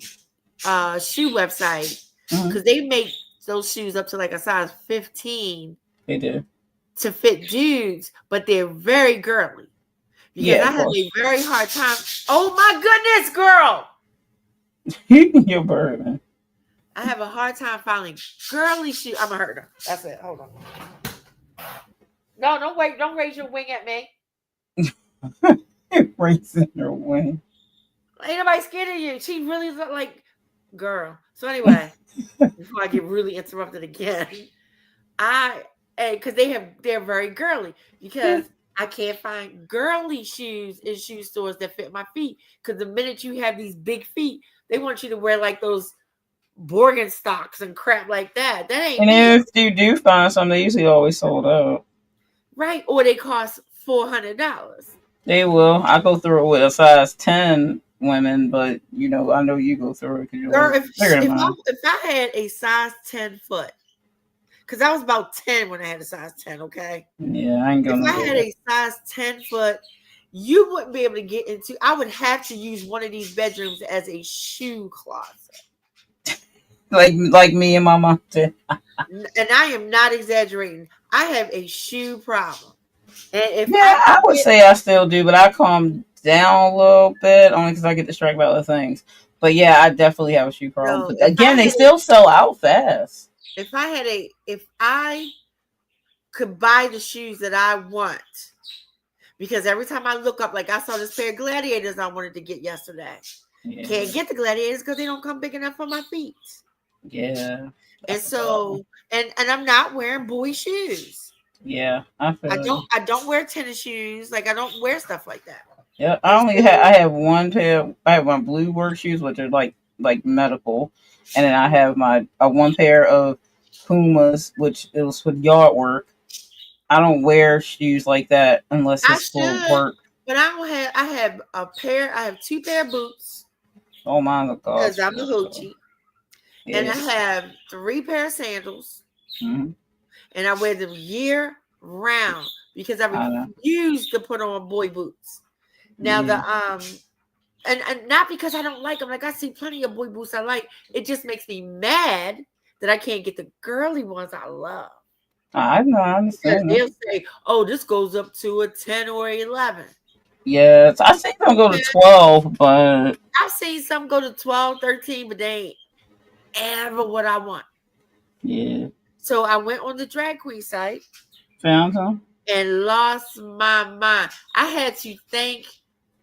website because they make those shoes up to like a size 15. They do. To fit dudes, but they're very girly. Because I have a very hard time. Oh my goodness, girl! Your bird, man. I have a hard time finding girly shoes. I'm gonna hurt her. That's it. Hold on. No, don't wait. Don't raise your wing at me. Raising her wing. Ain't nobody scared of you. She really look like girl. So anyway, before I get really interrupted again, because they're very girly. Because I can't find girly shoes in shoe stores that fit my feet. Because the minute you have these big feet, they want you to wear like those Borgenstocks and crap like that. That ain't And me. if you do find some, they usually always sold out. Right? Or they cost $400. They will. I go through it with a size 10 women, but you know, I know you go through it because you're Girl, bigger than mine. if I had a size 10 foot, because I was about 10 when I had a size 10, okay? Yeah, I ain't going If I had a size 10 foot, you wouldn't be able to get into. I would have to use one of these bedrooms as a shoe closet. Like me and my mom did. And I am not exaggerating. I have a shoe problem. And if I would say I still do, but I calm down a little bit only because I get distracted by other things. But yeah, I definitely have a shoe problem. But again, they still sell out fast. If I could buy the shoes that I want, because every time I look up, like I saw this pair of Gladiators I wanted to get yesterday. Yeah. Can't get the Gladiators because they don't come big enough for my feet. Yeah. And so, and I'm not wearing boy shoes. Yeah, I don't wear tennis shoes. Like I don't wear stuff like that. Yeah, I have one pair. I have my blue work shoes, which are like medical, and then I have my one pair of Pumas, which it was for yard work. I don't wear shoes like that unless it's for work. But I have a pair. I have 2 pair of boots. Oh my God! Because I'm a hoochie. Yeah. And I have 3 pair of sandals. Mm-hmm. And I wear them year round because I refuse to put on boy boots. Now and not because I don't like them. Like I see plenty of boy boots I like. It just makes me mad that I can't get the girly ones I love. I know, I understand. They'll say, "Oh, this goes up to a 10 or 11." Yes, I see them go to 12, but I've seen some go to 12, 13, but they ain't ever what I want. Yeah. So I went on the drag queen site, found some, and lost my mind. I had to thank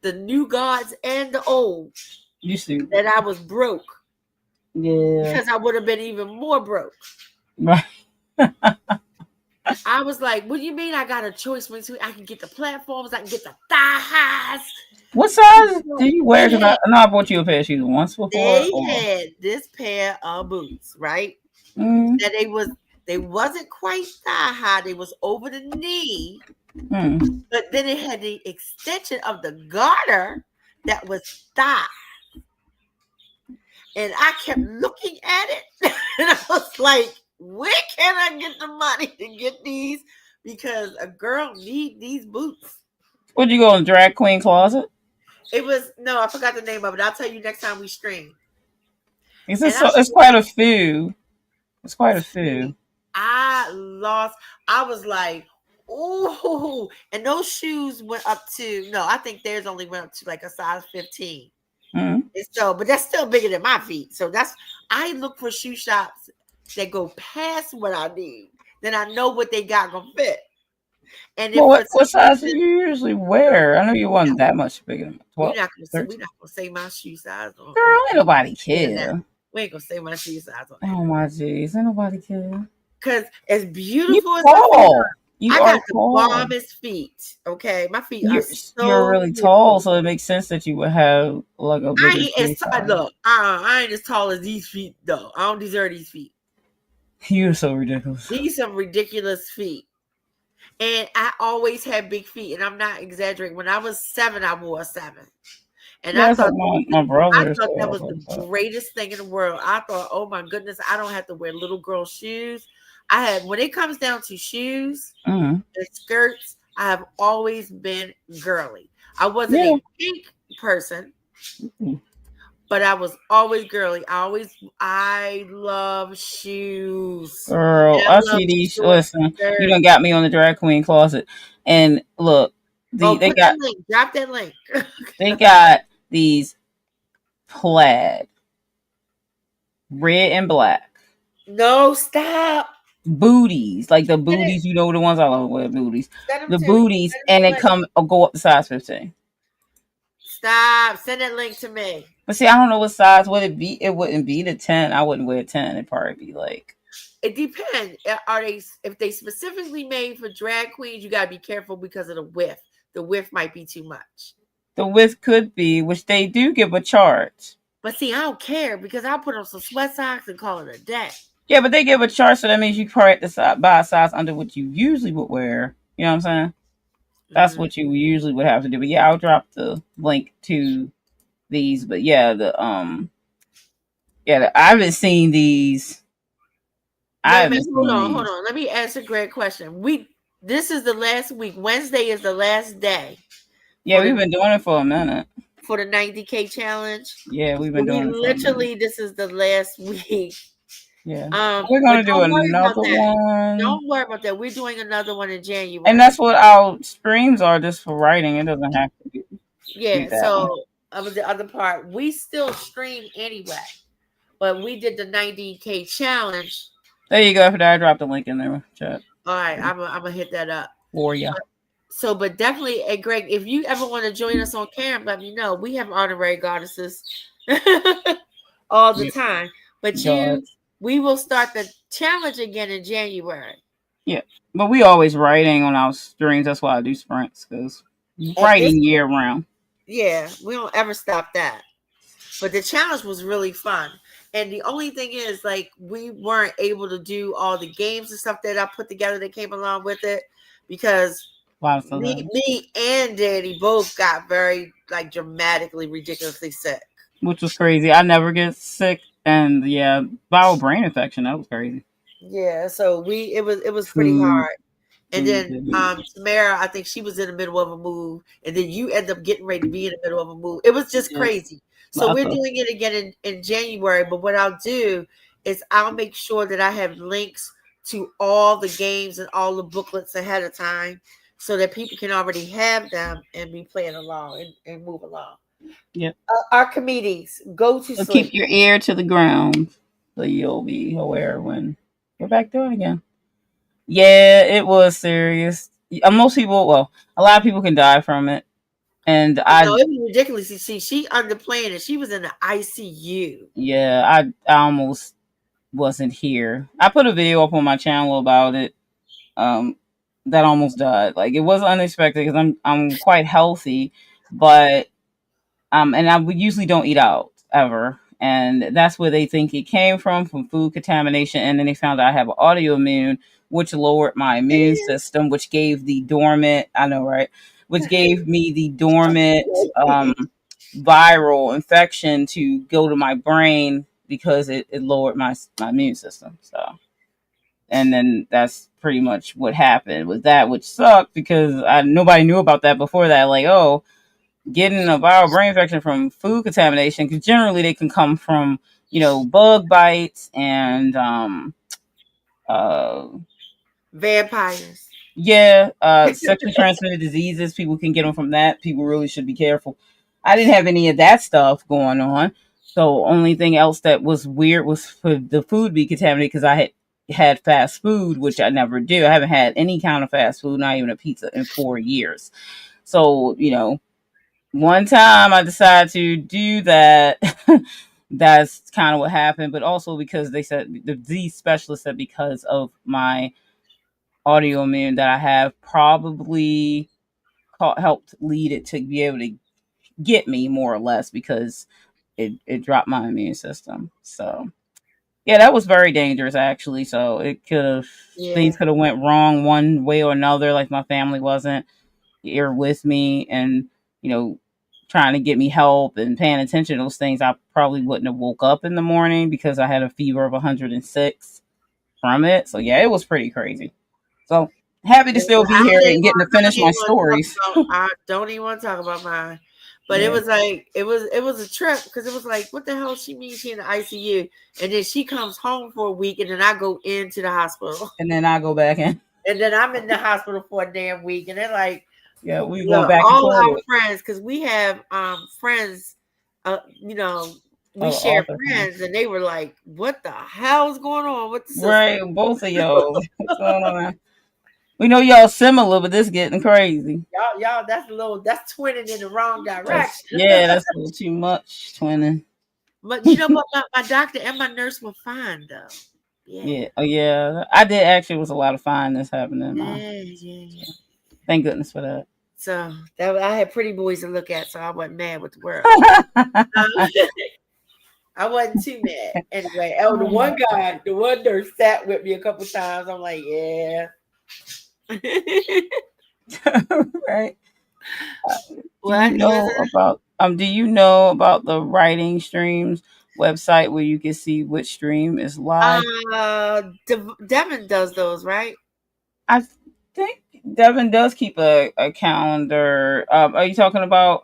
the new gods and the old that I was broke. Yeah. Because I would have been even more broke. Right. I was like, what do you mean I got a choice between I can get the platforms, I can get the thigh highs? What size do you wear? Because I bought you a pair of shoes once before. They had this pair of boots, right? Mm. That they wasn't quite thigh high, they was over the knee. Mm. But then it had the extension of the garter that was thigh. And I kept looking at it, and I was like, where can I get the money to get these? Because a girl need these boots. Would you go in drag queen closet? No, I forgot the name of it. I'll tell you next time we stream. It's quite a few. It's quite a few. I was like, ooh. And those shoes went up to, I think theirs only went up to like a size 15. Mm-hmm. But that's still bigger than my feet. So I look for shoe shops that go past what I need. Then I know what they got gonna fit. And what size do you usually wear? I know you wasn't that much bigger than 12. We're not gonna say my shoe size. Girl, ain't nobody care. We ain't gonna say my shoe size on. Oh my jeez, ain't nobody care. Cause as beautiful as I got the bombest feet. Okay, my feet are you're really tall, so it makes sense that you would have like a bigger feet. Look, I ain't as tall as these feet though. I don't deserve these feet. You're so ridiculous. These some ridiculous feet. And I always had big feet, and I'm not exaggerating. When I was 7, I wore a 7. And I thought, my brother. I thought that was the greatest thing in the world. I thought, oh my goodness, I don't have to wear little girl shoes. When it comes down to shoes and skirts, I have always been girly. I wasn't a pink person, but I was always girly. I love shoes. Girl, I see these. Listen, you done got me on the drag queen closet. And look, they got drop that link. They got these plaid, red and black. No, stop. Booties, like the booties, the ones I love wear booties. The booties, and they go up to size 15. Stop. Send that link to me. But see, I don't know what size would it be. It wouldn't be the 10. I wouldn't wear 10. It'd probably be like It depends. Are they, if they specifically made for drag queens, you gotta be careful because of the width. The width might be too much. The width could be, which they do give a chart. But see, I don't care because I'll put on some sweat socks and call it a day. Yeah, but they give a chart, so that means you probably have to buy a size under what you usually would wear. You know what I'm saying? That's what you usually would have to do. But yeah, I'll drop the link to these. But yeah, I haven't seen these. Hold on. Let me ask a great question. This is the last week. Wednesday is the last day. Yeah, we've been doing it for a minute. For the 90K challenge. Yeah, we've been doing it. Literally, this is the last week. Yeah. We're gonna do another one. Don't worry about that. We're doing another one in January. And that's what our streams are, just for writing. It doesn't have to be. Yeah, so the other part, we still stream anyway. But we did the 90K challenge. There you go. I dropped the link in there, chat. All right, I'm gonna hit that up for you. So, but definitely, hey, Greg, if you ever want to join us on camp, let me know. We have honorary goddesses all the time. But we will start the challenge again in January. Yeah, but we always writing on our streams. That's why I do sprints, because writing year round. Yeah, we don't ever stop that. But the challenge was really fun. And the only thing is, like, we weren't able to do all the games and stuff that I put together that came along with it because me and Daddy both got very, like, dramatically, ridiculously sick. Which was crazy. I never get sick. And yeah, viral brain infection. That was crazy. Yeah, so it was pretty hard. And then Tamara, I think she was in the middle of a move, and then you end up getting ready to be in the middle of a move. It was just crazy. So we're doing it again in January. But what I'll do is I'll make sure that I have links to all the games and all the booklets ahead of time so that people can already have them and be playing along and move along. Yeah. Our committees go to sleep. Keep your ear to the ground so you'll be aware when we're back doing it again. Yeah, it was serious. Most people, a lot of people can die from it. And it was ridiculous. See, she underplaying it. She was in the ICU. Yeah, I almost wasn't here. I put a video up on my channel about it. That almost died. Like, it was unexpected because I'm quite healthy, but and I usually don't eat out ever. And that's where they think it came from food contamination. And then they found out I have an autoimmune, which lowered my immune system, which gave the dormant, I know, right? Which gave me the dormant viral infection to go to my brain because it lowered my immune system. So, and then that's pretty much what happened with that, which sucked because nobody knew about that before that. Like, getting a viral brain infection from food contamination, because generally they can come from, bug bites and vampires. Yeah, sexually transmitted diseases. People can get them from that. People really should be careful. I didn't have any of that stuff going on. So only thing else that was weird was for the food to be contaminated because I had fast food, which I never do. I haven't had any kind of fast food, not even a pizza, in 4 years. So, one time I decided to do that. That's kind of what happened. But also because they said, the disease specialist said, because of my autoimmune that I have, probably helped lead it to be able to get me, more or less, because it dropped my immune system. So yeah, that was very dangerous, actually. So it could have, things could have went wrong one way or another. Like, my family wasn't here with me and, trying to get me help and paying attention to those things. I probably wouldn't have woke up in the morning because I had a fever of 106 from it. So yeah, it was pretty crazy. So happy to still be here and getting to finish my stories. I don't even want to talk about mine. But it was like, it was a trip because it was like, what the hell she means she in the ICU? And then she comes home for a week and then I go into the hospital. And then I go back in. And then I'm in the hospital for a damn week. And they're like, yeah, we go back all our friends, because we have friends, we share friends, and they were like, what the hell's going on with the system? Right, both of y'all. What's going on? We know y'all similar, but this getting crazy. Y'all, that's twinning in the wrong direction. That's a little too much twinning. But you know what? My doctor and my nurse were fine, though. Yeah. Oh, yeah. I did actually. It was a lot of fineness happening. Yeah. Thank goodness for that. So that I had pretty boys to look at, so I wasn't mad with the world. I wasn't too mad. Anyway, oh, the one guy, the one nurse sat with me a couple times. I'm like, yeah. Right. What? Do you know about the writing streams website where you can see which stream is live? Devin does those, right? I think Devin does keep a calendar. Are you talking about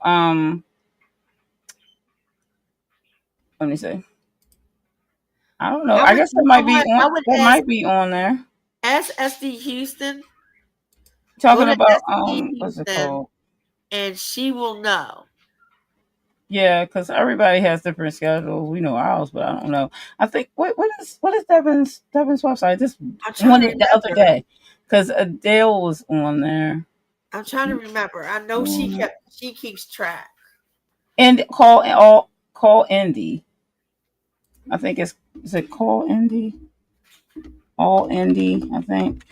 let me see. I don't know. I guess that might be on. I would That ask might be on there. SD Houston. Go Talking to about SD what's it Houston, called? and she will know. Yeah, because everybody has different schedules. We know ours, but I don't know. I think what is Devin's website? I just I'm trying went to it the other remember. day because Adele was on there. I'm trying to remember. I know she keeps track. And call Indy. I think is it call Indy? All Indy, I think.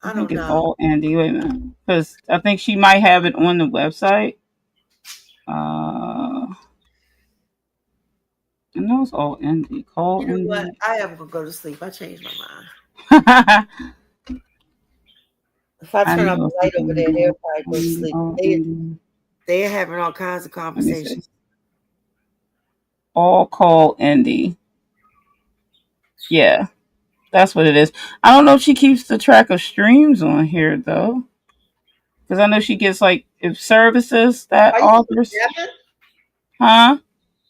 I I think don't it's know. all Indy. Wait a minute, because I think she might have it on the website. I know it's all Indy. Call You know what? Indy. I am gonna go to sleep. I changed my mind. I If I turn off know the it's light over there, they'll probably go to Indy. sleep. All Indy. They're having all kinds of Let me see. conversations. All call Indy. Yeah, that's what it is. I don't know if she keeps the track of streams on here though, because I know she gets like if services that Are you authors, Devin? huh?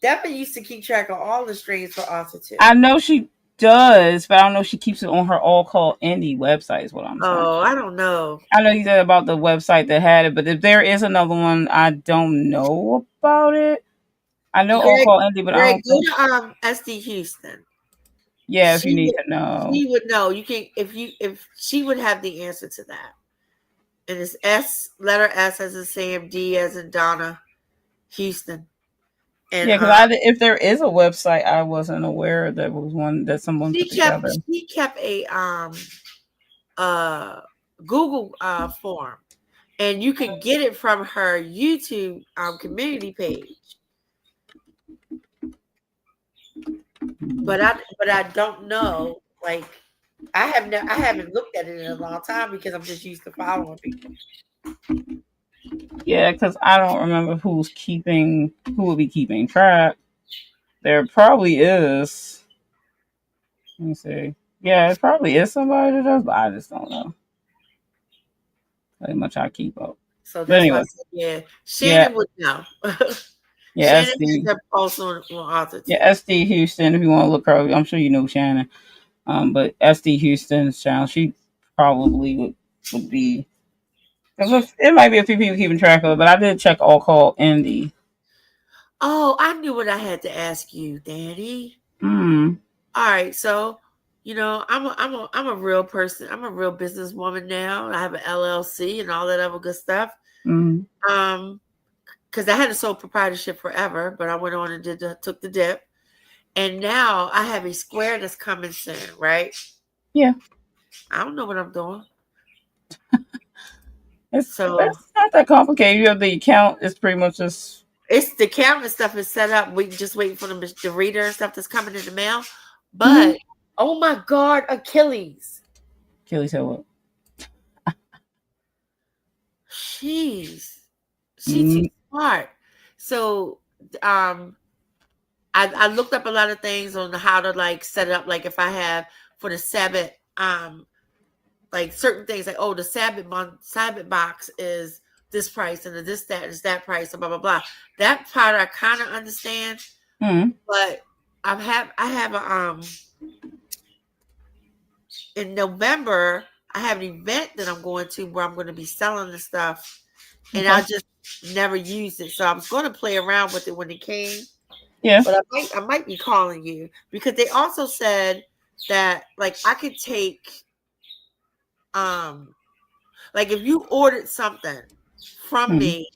Devin used to keep track of all the streams for author too. I know she does, but I don't know if she keeps it on her all call indie website. Is what I'm saying. Oh, I don't know. I know you said about the website that had it, but if there is another one, I don't know about it. I know all call indie, but I Greg, don't go think. to SD Houston. Yeah, if you need to know. She would know. You can if she would have the answer to that. And it's letter S as in Sam, D as in Donna, Houston. And Yeah, because if there is a website, I wasn't aware that was one that someone put together. she kept a Google form, and you could get it from her YouTube community page. But I don't know. Like I haven't looked at it in a long time because I'm just used to following people. Yeah, because I don't remember who would be keeping track. There probably is. Let me see. Yeah, it probably is somebody that does, but I just don't know. How much I keep up. So But that's why I anyway, said, Shannon would know. yeah, Shannon SD. has her post on author too. Yeah, SD Houston. If you want to look her, I'm sure you know Shannon. But SD Houston's channel, she probably would be. It might be a few people keeping track of it, but I did check all call Indy. Oh, I knew what I had to ask you, Daddy. Hmm. All right, so I'm a real person. I'm a real businesswoman now. I have an LLC and all that other good stuff. Mm. Because I had a sole proprietorship forever, but I went on and took the dip, and now I have a square that's coming soon, right? Yeah. I don't know what I'm doing. It's not that complicated. You have the account. It's pretty much just. It's the camera stuff is set up. We just waiting for the reader and stuff that's coming in the mail. But oh my God, Achilles said what? She's too smart. So I looked up a lot of things on how to like set it up. Like if I have for the Sabbath, like certain things like, oh, the Sabbath box is this price and this that is that price and blah blah blah. That part I kind of understand, but I have a in November I have an event that I'm going to where I'm going to be selling the stuff, and I just never used it, so I was going to play around with it when it came. Yeah, but I might be calling you because they also said that like I could take like if you ordered something from me,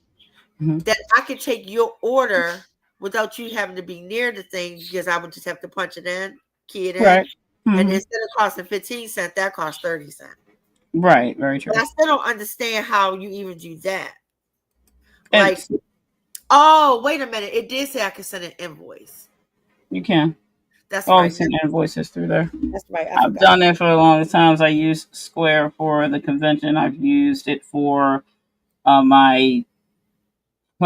that I could take your order without you having to be near the thing because I would just have to punch it in, key it in. Right. And instead of costing 15 cents, that costs 30 cents. Right, very true. But I still don't understand how you even do that. Like, oh, wait a minute. It did say I could send an invoice. You can. That's always send invoices through there. That's right. I've done it for a long time. I used Square for the convention. I've used it for when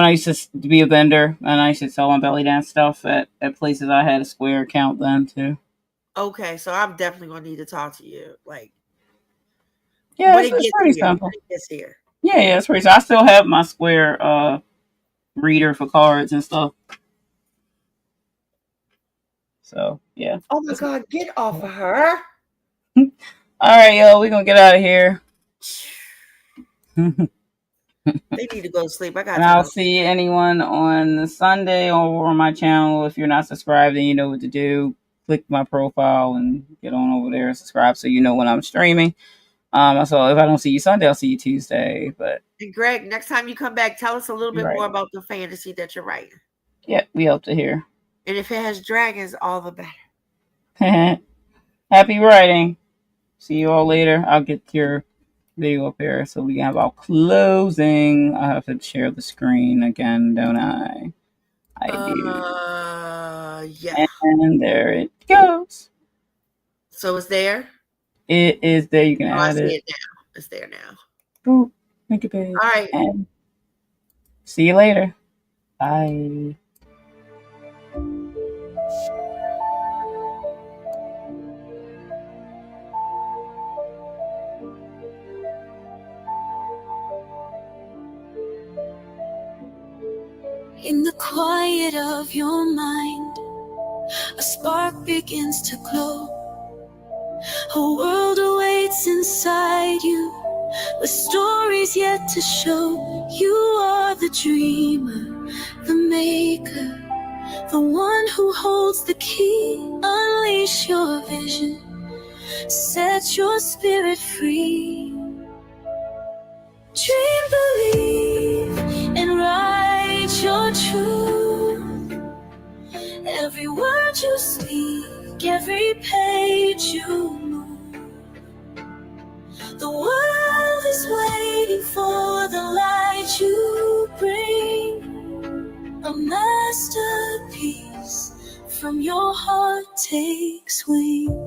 I used to be a vendor and I used to sell my belly dance stuff at places. I had a Square account then too. Okay, so I'm definitely gonna need to talk to you. Like, yeah, it's pretty simple. When it gets here. Yeah, it's pretty simple. I still have my Square reader for cards and stuff. So yeah. Oh my God, get off of her. All right, yo, we're gonna get out of here. They need to go to sleep. And I'll see anyone on the Sunday over my channel. If you're not subscribed, then you know what to do. Click my profile and get on over there and subscribe so you know when I'm streaming. So if I don't see you Sunday, I'll see you Tuesday. But and Greg, next time you come back, tell us a little bit more about the fantasy that you're writing. Yeah, we hope to hear. And if it has dragons, all the better. Happy writing. See you all later. I'll get your video up here so we can have our closing. I have to share the screen again, don't I? I do. Yeah. And there it goes. So it's there? It is there. You can add I see it. it now. It's there now. Boop. Make it big. All right. And see you later. Bye. In the quiet of your mind, a spark begins to glow. A world awaits inside you, with stories yet to show. You are the dreamer, the maker, the one who holds the key. Unleash your vision, set your spirit free. Dream, believe, and write your truth. Every word you speak, every page you move. The world is waiting for the light you bring. A masterpiece from your heart takes wing.